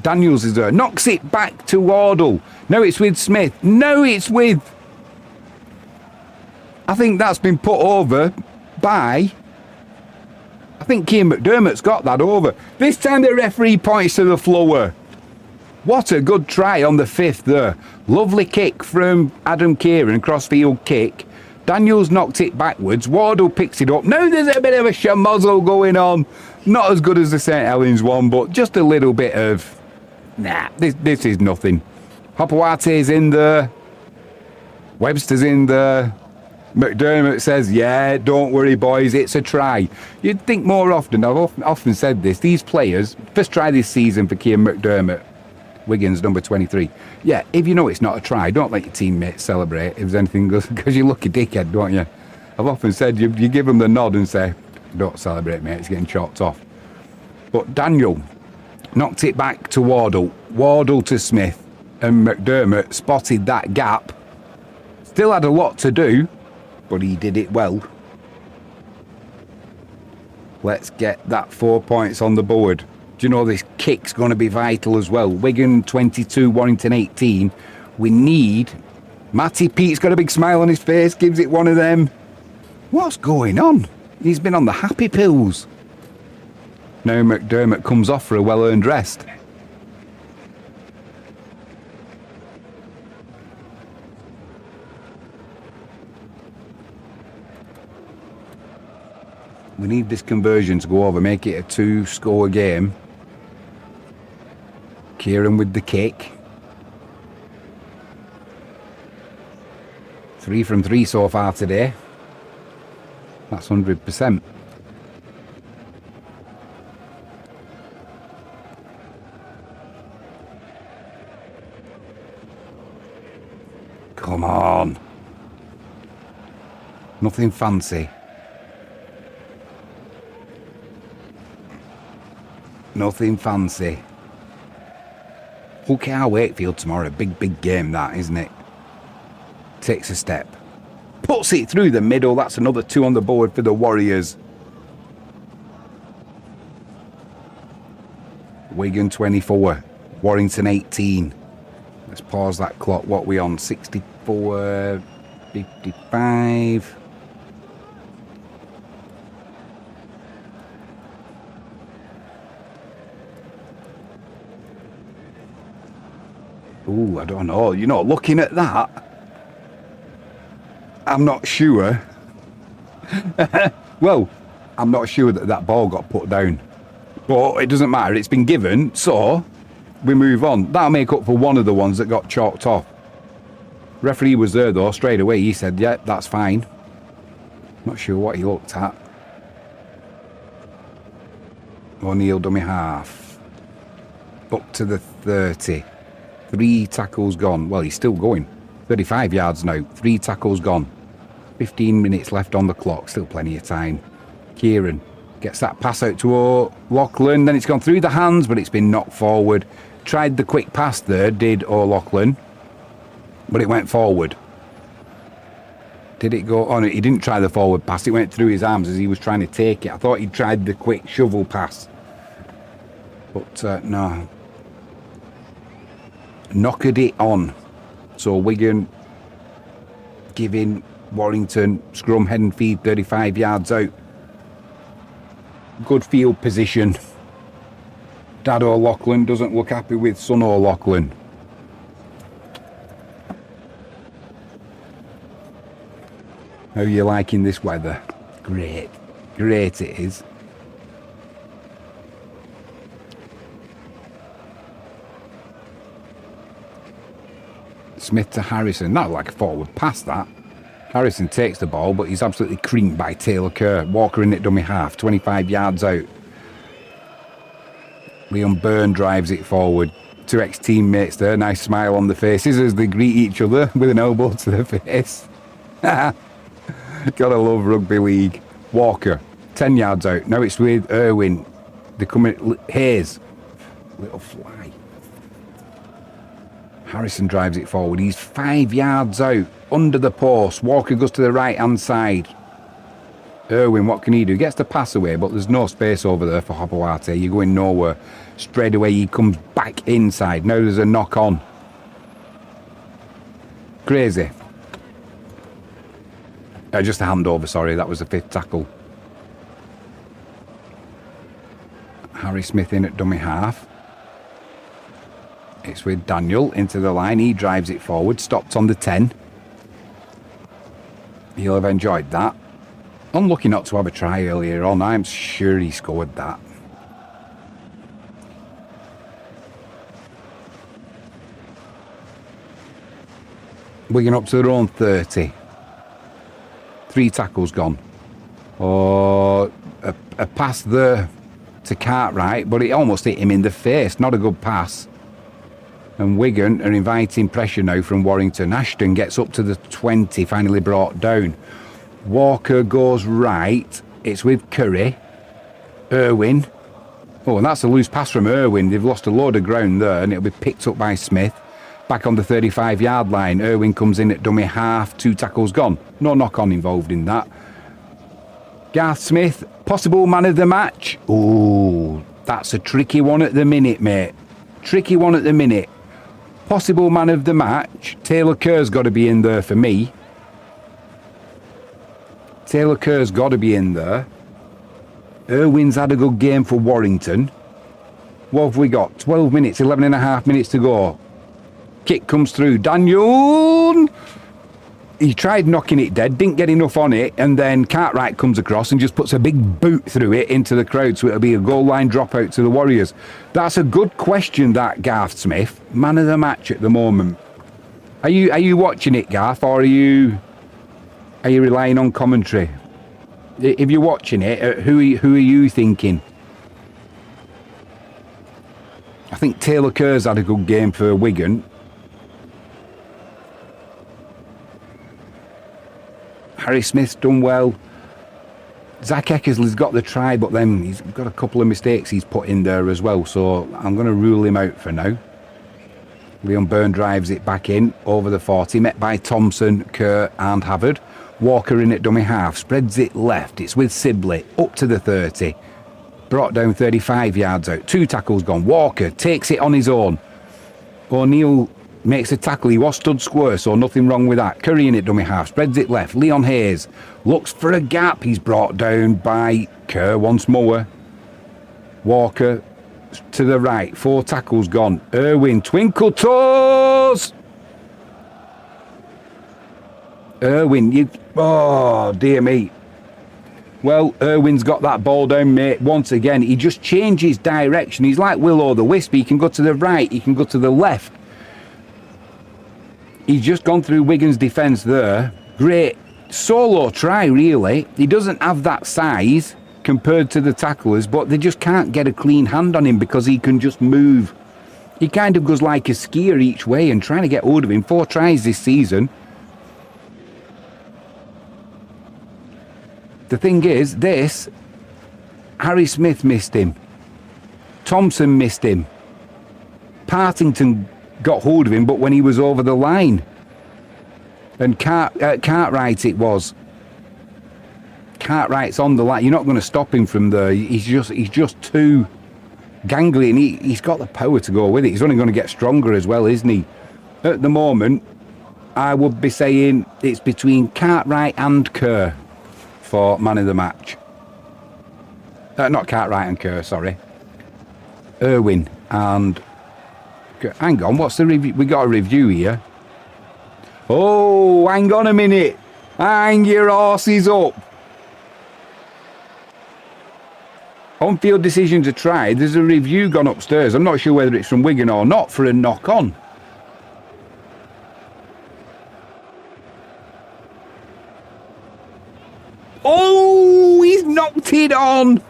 Daniels is there. Knocks it back to Wardle. Now it's with Smith. Now it's with... I think that's been put over by... I think Keane McDermott's got that over. This time the referee points to the floor. What a good try on the 5th there. Lovely kick from Adam Kieran, crossfield kick. Daniels knocked it backwards. Wardle picks it up. Now there's a bit of a shamozzle going on. Not as good as the St Helens one, but just a little bit of... Nah, this is nothing. Hopoate's in there. Webster's in there. McDermott says, yeah, don't worry, boys, it's a try. You'd think more often, I've often said this, these players, first try this season for Keane McDermott, Wigan's number 23. Yeah, if you know it's not a try, don't let your teammates celebrate if there's anything, because you look a dickhead, don't you? I've often said, you give them the nod and say, don't celebrate, mate, it's getting chalked off. But Daniel knocked it back to Wardle, Wardle to Smith, and McDermott spotted that gap. Still had a lot to do, but he did it well. Let's get that 4 points on the board. Do you know this kick's going to be vital as well? Wigan 22, Warrington 18. We need... Matty Pete's got a big smile on his face, gives it one of them. What's going on? He's been on the happy pills. Now McDermott comes off for a well-earned rest. We need this conversion to go over, make it a 2-score game. Kieran with the kick. 3 from 3 so far today. That's 100%. Come on. Nothing fancy. Nothing fancy. Look at Wakefield tomorrow. Big game that, isn't it? Takes a step. Puts it through the middle. That's another 2 on the board for the Warriors. Wigan 24. Warrington 18. Let's pause that clock. What are we on? 64, 55. Ooh, I don't know. You know, looking at that, I'm not sure. Well, I'm not sure that ball got put down. But it doesn't matter. It's been given, so we move on. That'll make up for one of the ones that got chalked off. Referee was there, though, straight away. He said, yeah, that's fine. Not sure what he looked at. O'Neill dummy half. Up to the 30. 3 tackles gone. Well, he's still going. 35 yards now. 3 tackles gone. 15 minutes left on the clock. Still plenty of time. Kieran Gets that pass out to O'Loughlin. Then it's gone through the hands, but it's been knocked forward. Tried the quick pass there, did O'Loughlin. But it went forward. Did it go on? He didn't try the forward pass. It went through his arms as he was trying to take it. I thought he'd tried the quick shovel pass. But no. Knockered it on. So Wigan giving Warrington scrum, head and feed 35 yards out. Good field position. Dad O'Loughlin doesn't look happy with son O'Loughlin. How are you liking this weather? Great. Great it is. Smith to Harrison. Not like a forward pass, that. Harrison takes the ball, but he's absolutely creamed by Taylor Kerr. Walker in at dummy half, 25 yards out. Leon Byrne drives it forward. Two ex-teammates there, nice smile on the faces as they greet each other with an elbow to the face. Gotta love rugby league. Walker, 10 yards out. Now it's with Irwin. They're coming. Hayes. Little fly. Harrison drives it forward. He's 5 yards out. Under the post. Walker goes to the right-hand side. Irwin, what can he do? He gets the pass away, but there's no space over there for Hopawate. You're going nowhere. Straight away, he comes back inside. Now there's a knock on. Crazy. Just a handover, sorry. That was the fifth tackle. Harry Smith in at dummy half. It's with Daniel into the line. He drives it forward. Stopped on the 10. He'll have enjoyed that. Unlucky not to have a try earlier on. I'm sure he scored that. Wigan up to their own 30. 3 tackles gone. Oh, a pass there to Cartwright, but it almost hit him in the face. Not a good pass. And Wigan are inviting pressure now from Warrington. Ashton gets up to the 20, finally brought down. Walker goes right. It's with Curry. Irwin. Oh, and that's a loose pass from Irwin. They've lost a load of ground there, and it'll be picked up by Smith. Back on the 35-yard line. Irwin comes in at dummy half. 2 tackles gone. No knock-on involved in that. Garth Smith, possible man of the match. Oh, that's a tricky one at the minute, mate. Tricky one at the minute. Possible man of the match. Taylor Kerr's got to be in there for me. Taylor Kerr's got to be in there. Irwin's had a good game for Warrington. What have we got? 12 minutes, 11 and a half minutes to go. Kick comes through. Daniel! He tried knocking it dead, didn't get enough on it, and then Cartwright comes across and just puts a big boot through it into the crowd, so it'll be a goal line dropout to the Warriors. That's a good question, that, Garth Smith. Man of the match at the moment. Are you watching it, Garth, or are you relying on commentary? If you're watching it, who are you thinking? I think Taylor Kerr's had a good game for Wigan. Harry Smith's done well. Zach Eckersley's got the try, but then he's got a couple of mistakes he's put in there as well, so I'm going to rule him out for now. Leon Byrne drives it back in, over the 40, met by Thompson, Kerr and Havard. Walker in at dummy half, spreads it left, it's with Sibley, up to the 30. Brought down 35 yards out, 2 tackles gone. Walker takes it on his own. O'Neill makes a tackle. He was stood square, so nothing wrong with that. Curry in it, dummy half. Spreads it left. Leon Hayes looks for a gap. He's brought down by Kerr once more. Walker to the right. 4 tackles gone. Irwin, twinkle toes! Irwin, oh, dear me. Well, Irwin's got that ball down, mate. Once again, he just changes direction. He's like Will-O-the-Wisp. He can go to the right. He can go to the left. He's just gone through Wigan's defence there. Great solo try, really. He doesn't have that size compared to the tacklers, but they just can't get a clean hand on him because he can just move. He kind of goes like a skier each way, and trying to get hold of him. 4 tries this season. The thing is, this, Harry Smith missed him. Thompson missed him. Partington got hold of him, but when he was over the line. And Cartwright it was. Cartwright's on the line. You're not going to stop him from there. He's just too gangly, and he's got the power to go with it. He's only going to get stronger as well, isn't he? At the moment, I would be saying it's between Cartwright and Kerr for man of the match. Not Cartwright and Kerr, sorry. Irwin and... Hang on, what's the review? We got a review here. Oh, hang on a minute. Hang your horses up. On-field decision to try. There's a review gone upstairs. I'm not sure whether it's from Wigan or not for a knock-on. Oh, he's knocked it on.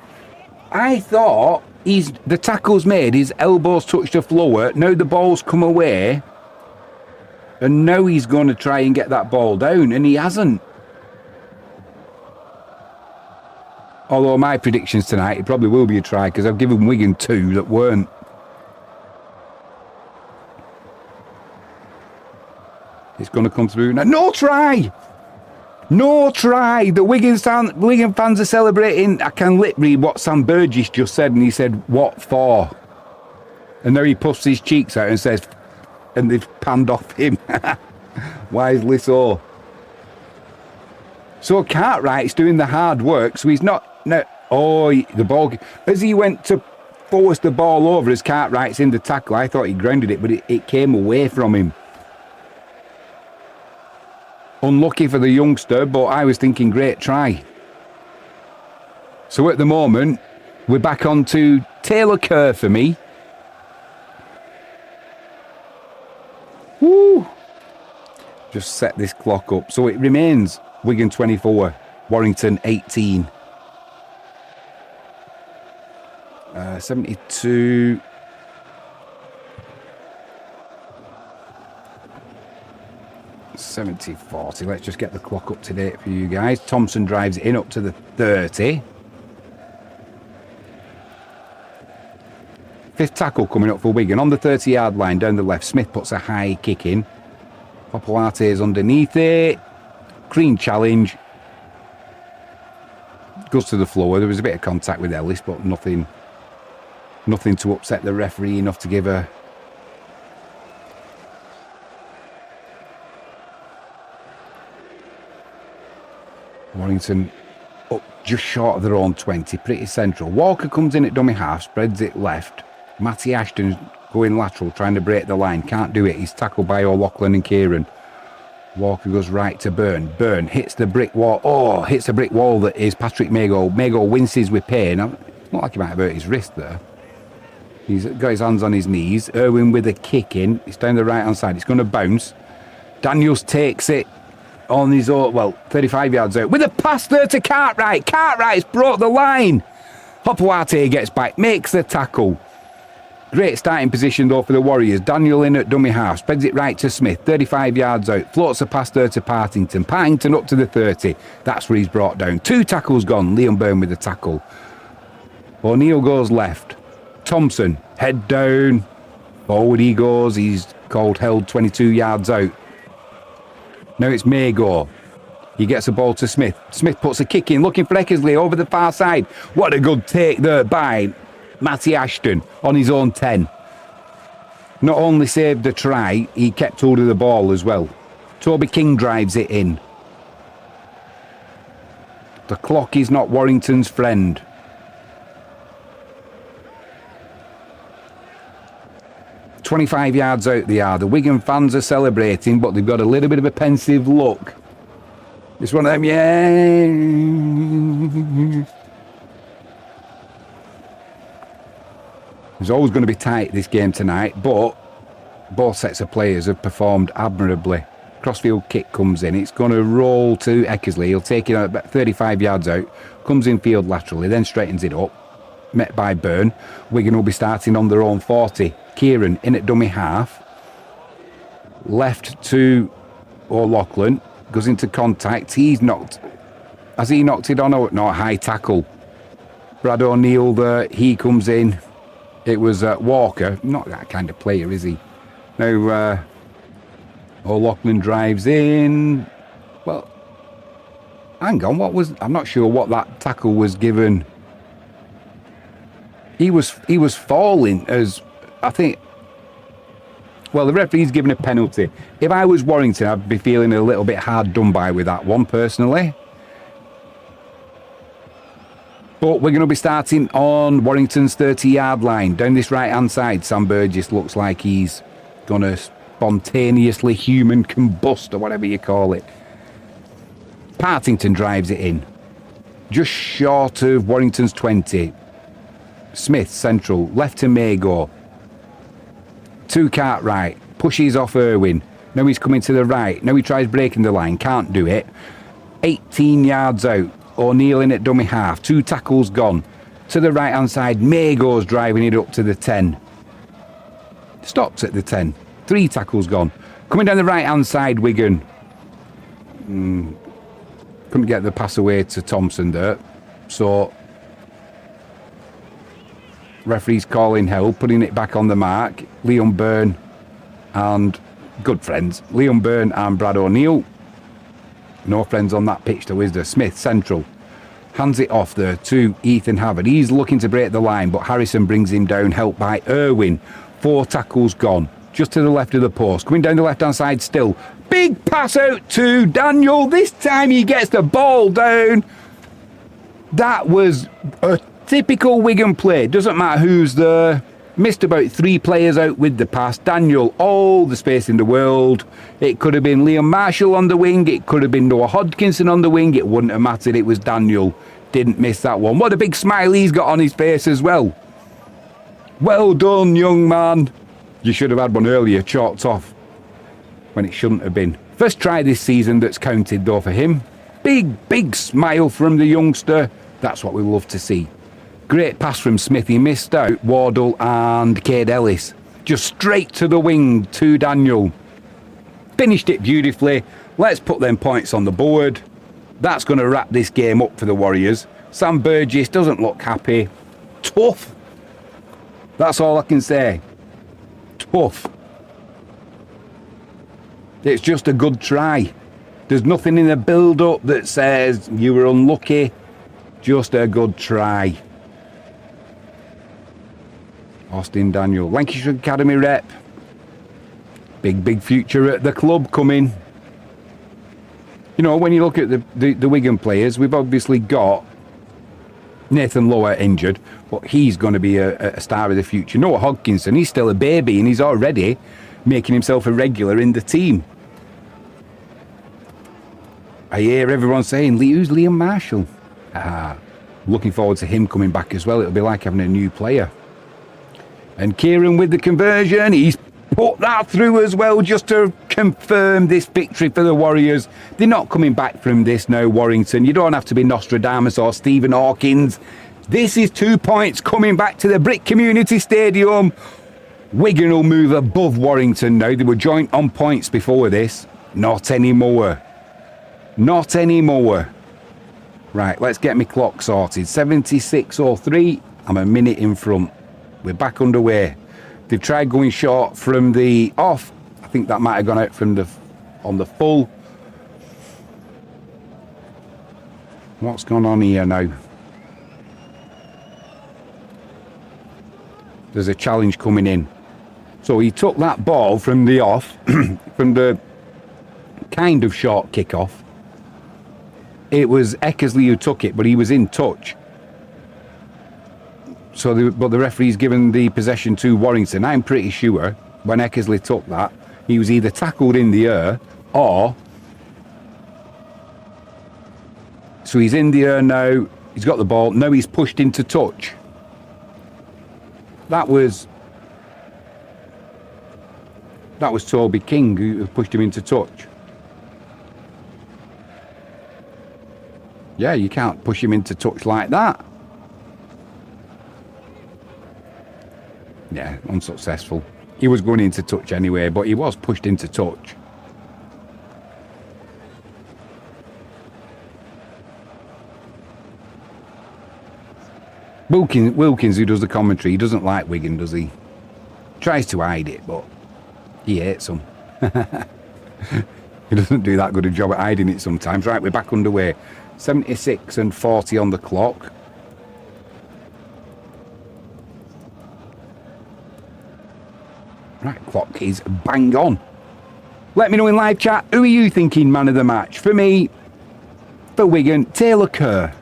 I thought the tackle's made. His elbows touched the floor. Now the ball's come away. And now he's going to try and get that ball down. And he hasn't. Although my predictions tonight, it probably will be a try because I've given Wigan 2 that weren't. It's going to come through now. No try! No try! The Wigan fans are celebrating. I can lip read what Sam Burgess just said, and he said, "What for?" And now he puffs his cheeks out and says, and they've panned off him. Wisely so. So Cartwright's doing the hard work, so he's not... No, the ball... As he went to force the ball over as Cartwright's in the tackle, I thought he grounded it, but it came away from him. Unlucky for the youngster, but I was thinking great try. So at the moment, we're back on to Taylor Kerr for me. Woo! Just set this clock up. So it remains Wigan 24, Warrington 18. 72. .70-40. Let's just get the clock up to date for you guys. Thompson drives it in up to the 30. Fifth tackle coming up for Wigan on the 30-yard line down the left. Smith puts a high kick in. Popolate's underneath it. Clean challenge. Goes to the floor. There was a bit of contact with Ellis, but nothing to upset the referee enough to give a... Warrington up just short of their own 20, pretty central. Walker comes in at dummy half, spreads it left. Matty Ashton's going lateral, trying to break the line. Can't do it. He's tackled by O'Loughlin and Kieran. Walker goes right to Byrne. Byrne hits the brick wall. Oh, hits the brick wall that is Patrick Mago. Mago winces with pain. It's not like he might have hurt his wrist there. He's got his hands on his knees. Irwin with a kick in. It's down the right-hand side. It's going to bounce. Daniels takes it on his own, 35 yards out. With a pass there to Cartwright. Cartwright's brought the line. Hopewate gets back, makes the tackle. Great starting position though for the Warriors. Daniel in at dummy half, spreads it right to Smith, 35 yards out. Floats a pass there to Partington. Partington up to the 30. That's where he's brought down. 2 tackles gone. Liam Byrne with the tackle. O'Neill goes left. Thompson, head down. Forward he goes. He's held 22 yards out. Now it's Mago. He gets the ball to Smith. Smith puts a kick in, looking for Eckersley over the far side. What a good take there by Matty Ashton on his own 10. Not only saved the try, he kept hold of the ball as well. Toby King drives it in. The clock is not Warrington's friend. .25 yards out they are. The Wigan fans are celebrating, but they've got a little bit of a pensive look. It's one of them, yeah. It's always going to be tight, this game tonight, but both sets of players have performed admirably. Crossfield kick comes in. It's going to roll to Eckersley. He'll take it about 35 yards out. Comes in field laterally, then straightens it up. Met by Byrne. Wigan will be starting on their own 40. Kieran in at dummy half. Left to O'Loughlin. Goes into contact. He's knocked. Has he knocked it on? Oh, no, high tackle. Brad O'Neill there, he comes in. It was Walker, not that kind of player, is he? Now, O'Loughlin drives in. Well, hang on, I'm not sure what that tackle was given. He was falling as, I think, well, the referee's given a penalty. If I was Warrington, I'd be feeling a little bit hard done by with that one, personally. But we're going to be starting on Warrington's 30-yard line. Down this right-hand side, Sam Burgess looks like he's going to spontaneously human combust, or whatever you call it. Partington drives it in. Just short of Warrington's 20. Smith, central. Left to Mago. To Cartwright. Pushes off Irwin. Now he's coming to the right. Now he tries breaking the line. Can't do it. 18 yards out. O'Neill in at dummy half. 2 tackles gone. To the right hand side, Mago's driving it up to the 10. Stops at the 10. 3 tackles gone. Coming down the right hand side, Wigan. Couldn't get the pass away to Thompson there. So, referee's calling hell, putting it back on the mark. Liam Byrne and good friends. Liam Byrne and Brad O'Neill. No friends on that pitch though, is there? Smith, central. Hands it off there to Ethan Havard. He's looking to break the line, but Harrison brings him down, helped by Irwin. 4 tackles gone. Just to the left of the post. Coming down the left-hand side still. Big pass out to Daniel. This time he gets the ball down. That was a typical Wigan play. Doesn't matter who's there. Missed about 3 players out with the pass. Daniel, all the space in the world. It could have been Liam Marshall on the wing. It could have been Noah Hodkinson on the wing. It wouldn't have mattered. It was Daniel. Didn't miss that one. What a big smile he's got on his face as well. Well done, young man. You should have had one earlier, chalked off when it shouldn't have been. First try this season that's counted though for him. Big smile from the youngster. That's what we love to see. Great pass from Smith. He missed out Wardle and Cade Ellis. Just straight to the wing to Daniel. Finished it beautifully. Let's put them points on the board. That's going to wrap this game up for the Warriors. Sam Burgess doesn't look happy. Tough. That's all I can say. Tough. It's just a good try. There's nothing in the build-up that says you were unlucky. Just a good try. Austin Daniel, Lancashire Academy rep. Big future at the club coming. You know, when you look at the Wigan players, we've obviously got Nathan Lower injured, but he's going to be a star of the future. Noah Hodkinson, he's still a baby and he's already making himself a regular in the team. I hear everyone saying, who's Liam Marshall? Looking forward to him coming back as well. It'll be like having a new player. And Kieran with the conversion, he's put that through as well just to confirm this victory for the Warriors. They're not coming back from this now, Warrington. You don't have to be Nostradamus or Stephen Hawkins. This is 2 points coming back to the Brick Community Stadium. Wigan will move above Warrington now. They were joint on points before this. Not anymore. Not anymore. Right, let's get my clock sorted. 76:03. I'm a minute in front. We're back underway. They've tried going short from the off. I think that might have gone out from on the full. What's gone on here now? There's a challenge coming in. So he took that ball from the off, from the kind of short kick-off. It was Eckersley who took it, but he was in touch. So, but the referee's given the possession to Warrington. I'm pretty sure when Eckersley took that, he was either tackled in the air or... So he's in the air now, he's got the ball, now he's pushed into touch. That was Toby King who pushed him into touch. Yeah, you can't push him into touch like that. Yeah, unsuccessful. He was going into touch anyway, but he was pushed into touch. Wilkins, who does the commentary, he doesn't like Wigan, does he? Tries to hide it, but he hates them. He doesn't do that good a job at hiding it sometimes. Right, we're back underway. 76 and 40 on the clock. Right, clock is bang on. Let me know in live chat, who are you thinking man of the match? For me, for Wigan, Taylor Kerr.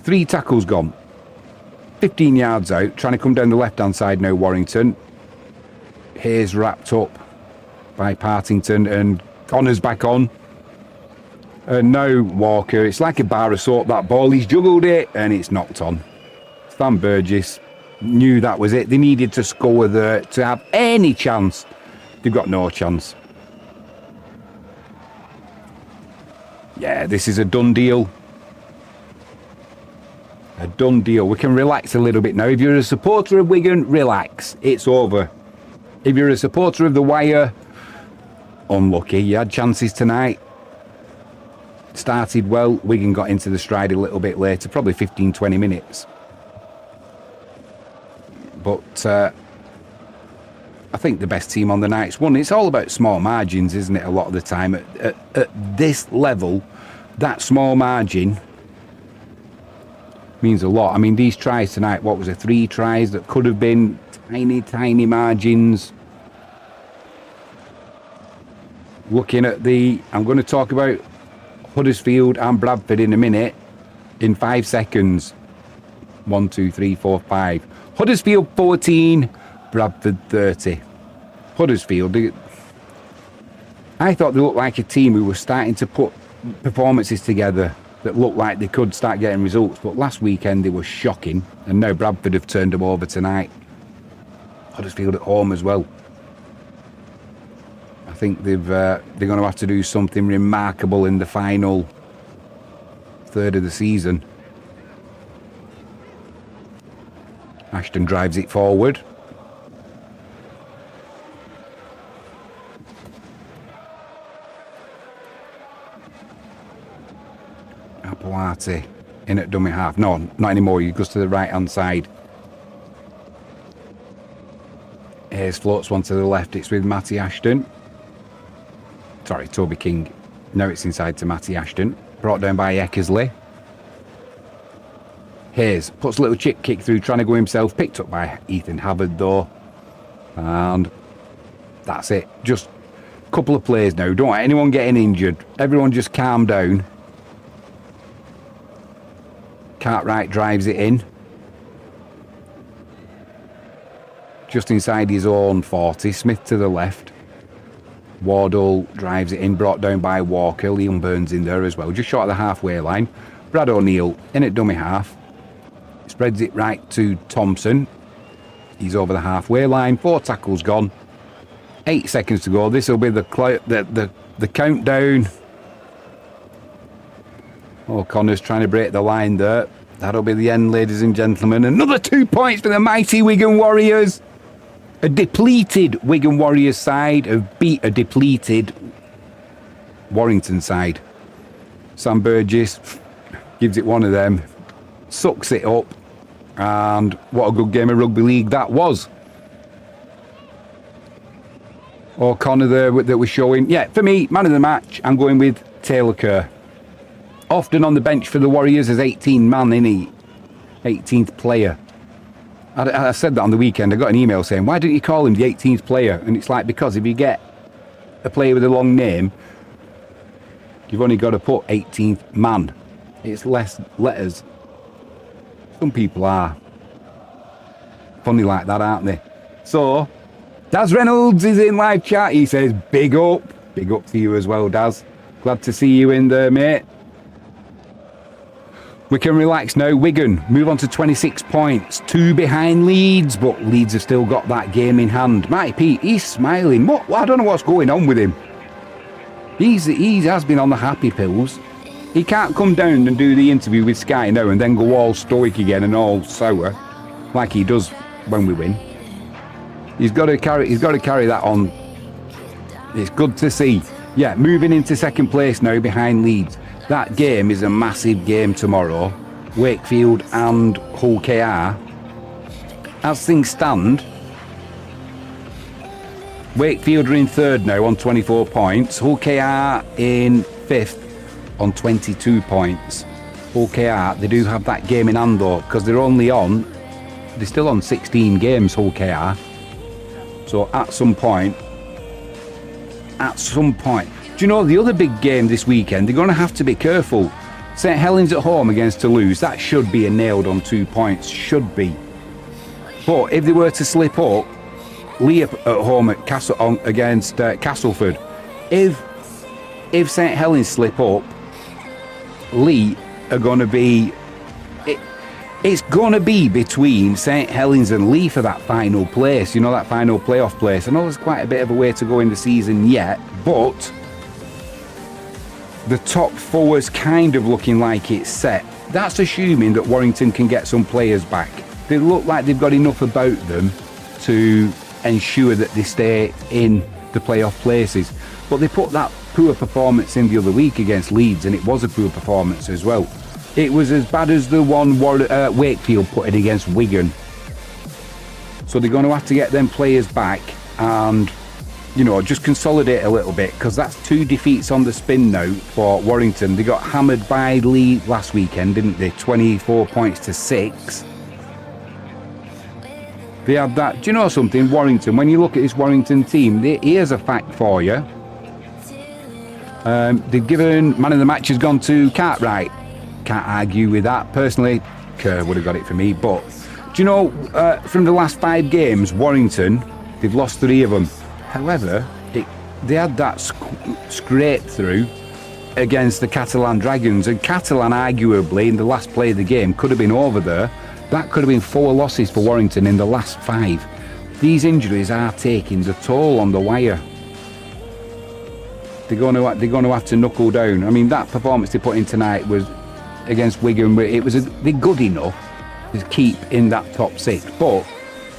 3 tackles gone. 15 yards out, trying to come down the left-hand side now, Warrington. Hayes wrapped up by Partington, and Connor's back on. And now Walker, it's like a bar of soap, that ball. He's juggled it, and it's knocked on. Stan Burgess knew that was it. They needed to score there to have any chance. They've got no chance. Yeah, this is a done deal. A done deal. We can relax a little bit now. If you're a supporter of Wigan, relax. It's over. If you're a supporter of the Wire, unlucky. You had chances tonight. Started well. Wigan got into the stride a little bit later, probably 15-20 minutes. But I think the best team on the night's won. It's all about small margins, isn't it, a lot of the time? At this level, that small margin means a lot. I mean, these tries tonight, what was it, 3 tries that could have been tiny margins. Looking at I'm going to talk about Huddersfield and Bradford in a minute, in 5 seconds. 1, 2, 3, 4, 5. Huddersfield 14, Bradford 30. Huddersfield, I thought they looked like a team who were starting to put performances together that looked like they could start getting results, but last weekend they were shocking, and now Bradford have turned them over tonight. Huddersfield at home as well. I think they're going to have to do something remarkable in the final third of the season. Ashton drives it forward. Apawati in at dummy half. No, not anymore. He goes to the right hand side. Hayes floats one to the left. It's with Matty Ashton. Sorry, Toby King. Now it's inside to Matty Ashton. Brought down by Eckersley. Hayes puts a little chip kick through, trying to go himself. Picked up by Ethan Havard though. And that's it. Just a couple of plays now. Don't want anyone getting injured. Everyone just calm down. Cartwright drives it in. Just inside his own 40. Smith to the left. Wardle drives it in, brought down by Walker. Liam Burns in there as well, just short of the halfway line. Brad O'Neill in at dummy half. Spreads it right to Thompson. He's over the halfway line. 4 tackles gone. 8 seconds to go. This will be the countdown. O'Connor's trying to break the line there. That'll be the end, ladies and gentlemen. Another 2 points for the mighty Wigan Warriors. A depleted Wigan Warriors side have beat a depleted Warrington side. Sam Burgess gives it one of them, sucks it up, and what a good game of rugby league that was. O'Connor there that was showing. Yeah, for me, man of the match, I'm going with Taylor Kerr. Often on the bench for the Warriors as 18 man, isn't he? 18th player. I said that on the weekend. I got an email saying, why don't you call him the 18th player? And it's like, because if you get a player with a long name, you've only got to put 18th man. It's less letters. Some people are funny like that, aren't they? So, Daz Reynolds is in live chat. He says, big up. Big up to you as well, Daz. Glad to see you in there, mate. We can relax now. Wigan move on to 26 points. 2 behind Leeds, but Leeds have still got that game in hand. Matty Pete, he's smiling. I don't know what's going on with him. He has been on the happy pills. He can't come down and do the interview with Sky now and then go all stoic again and all sour like he does when we win. He's got to carry that on. It's good to see. Yeah, moving into second place now behind Leeds. That game is a massive game tomorrow. Wakefield and Hull KR. As things stand, Wakefield are in third now on 24 points. Hull KR in fifth on 22 points. Hull KR, they do have that game in hand though, because they're still on 16 games, Hull KR. So at some point, do you know the other big game this weekend? They're going to have to be careful. St Helens at home against Toulouse. That should be a nailed on 2 points. Should be. But if they were to slip up, Lee at home at against Castleford. If St Helens slip up, Lee are going to be. It's going to be between St Helens and Lee for that final place. You know, that final playoff place. I know there's quite a bit of a way to go in the season yet, but the top four is kind of looking like it's set. That's assuming that Warrington can get some players back. They look like they've got enough about them to ensure that they stay in the playoff places. But they put that poor performance in the other week against Leeds, and it was a poor performance as well. It was as bad as the one Wakefield put in against Wigan. So they're going to have to get them players back and, you know, just consolidate a little bit, because that's 2 defeats on the spin now for Warrington. They got hammered by Lee last weekend, didn't they? 24 points to 6. They had that. Do you know something? Warrington, when you look at this Warrington team, here's a fact for you. They've given man of the match has gone to Cartwright. Can't argue with that. Personally, Kerr would have got it for me. But do you know, from the last 5 games, Warrington, they've lost 3 of them. However, they had that scrape through against the Catalan Dragons, and Catalan arguably in the last play of the game could have been over there. That could have been 4 losses for Warrington in the last 5. These injuries are taking the toll on the wire. They're going to have to knuckle down. I mean, that performance they put in tonight was against Wigan, they're good enough to keep in that top 6, but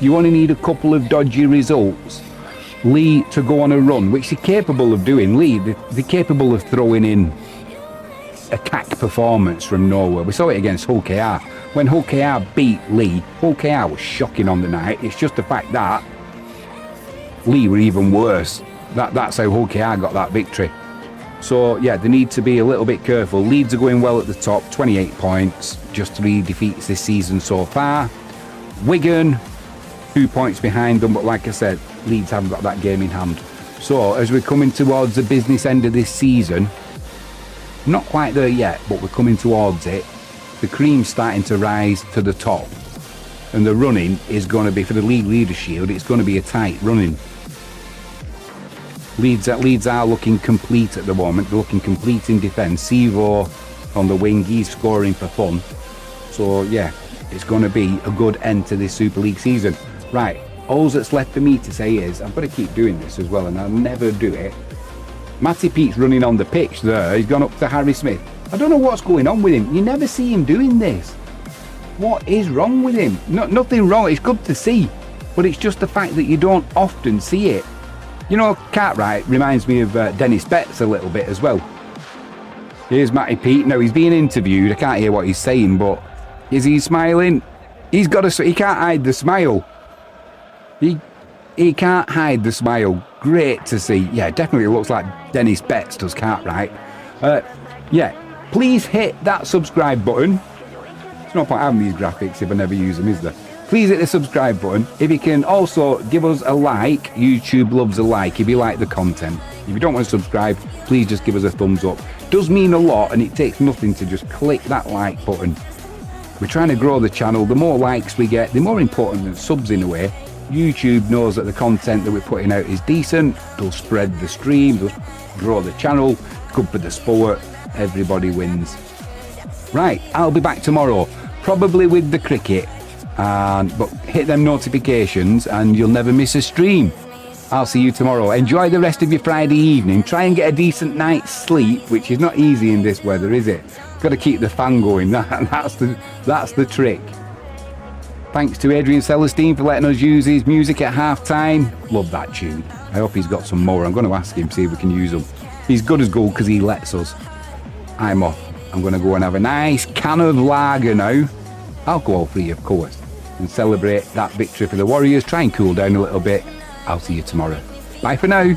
you only need a couple of dodgy results. Lee to go on a run, which they're capable of doing. Lee, they're capable of throwing in attack performance from nowhere. We saw it against Hull KR. When Hull KR beat Lee, Hull KR was shocking on the night. It's just the fact that Lee were even worse. That's how Hull KR got that victory. So yeah, they need to be a little bit careful. Leeds are going well at the top, 28 points, just 3 defeats this season so far. Wigan, 2 points behind them, but like I said, Leeds haven't got that game in hand. So as we're coming towards the business end of this season, not quite there yet, but we're coming towards it. The cream's starting to rise to the top, and the running is going to be, for the League Leader Shield, it's going to be a tight running. Leeds are looking complete at the moment. They're looking complete in defence. Sevo on the wing, he's scoring for fun. So yeah, it's going to be a good end to this Super League season. Right, all that's left for me to say is, I've got to keep doing this as well, and I'll never do it. Matty Pete's running on the pitch there. He's gone up to Harry Smith. I don't know what's going on with him. You never see him doing this. What is wrong with him? Nothing wrong. It's good to see, but it's just the fact that you don't often see it. You know, Cartwright reminds me of Dennis Betts a little bit as well. Here's Matty Pete. Now, he's being interviewed. I can't hear what he's saying, but is he smiling? He can't hide the smile. He can't hide the smile. Great to see. Yeah, definitely looks like Dennis Betts does Cartwright. Yeah, please hit that subscribe button. There's no point having these graphics if I never use them, is there? Please hit the subscribe button. If you can also give us a like, YouTube loves a like if you like the content. If you don't want to subscribe, please just give us a thumbs up. It does mean a lot, and it takes nothing to just click that like button. We're trying to grow the channel. The more likes we get, the more important than subs in a way. YouTube knows that the content that we're putting out is decent. They'll spread the stream, they'll grow the channel, good for the sport. Everybody wins. Right, I'll be back tomorrow, probably with the cricket. But hit them notifications and you'll never miss a stream. I'll see you tomorrow. Enjoy the rest of your Friday evening. Try and get a decent night's sleep, which is not easy in this weather, is it? Got to keep the fan going. That's the trick. Thanks to Adrian Celestine for letting us use his music at half time. Love that tune. I hope he's got some more. I'm going to ask him, see if we can use them. He's good as gold because he lets us. I'm off. I'm going to go and have a nice can of lager now, alcohol free of course, and celebrate that victory for the Warriors. Try and cool down a little bit. I'll see you tomorrow. Bye for now.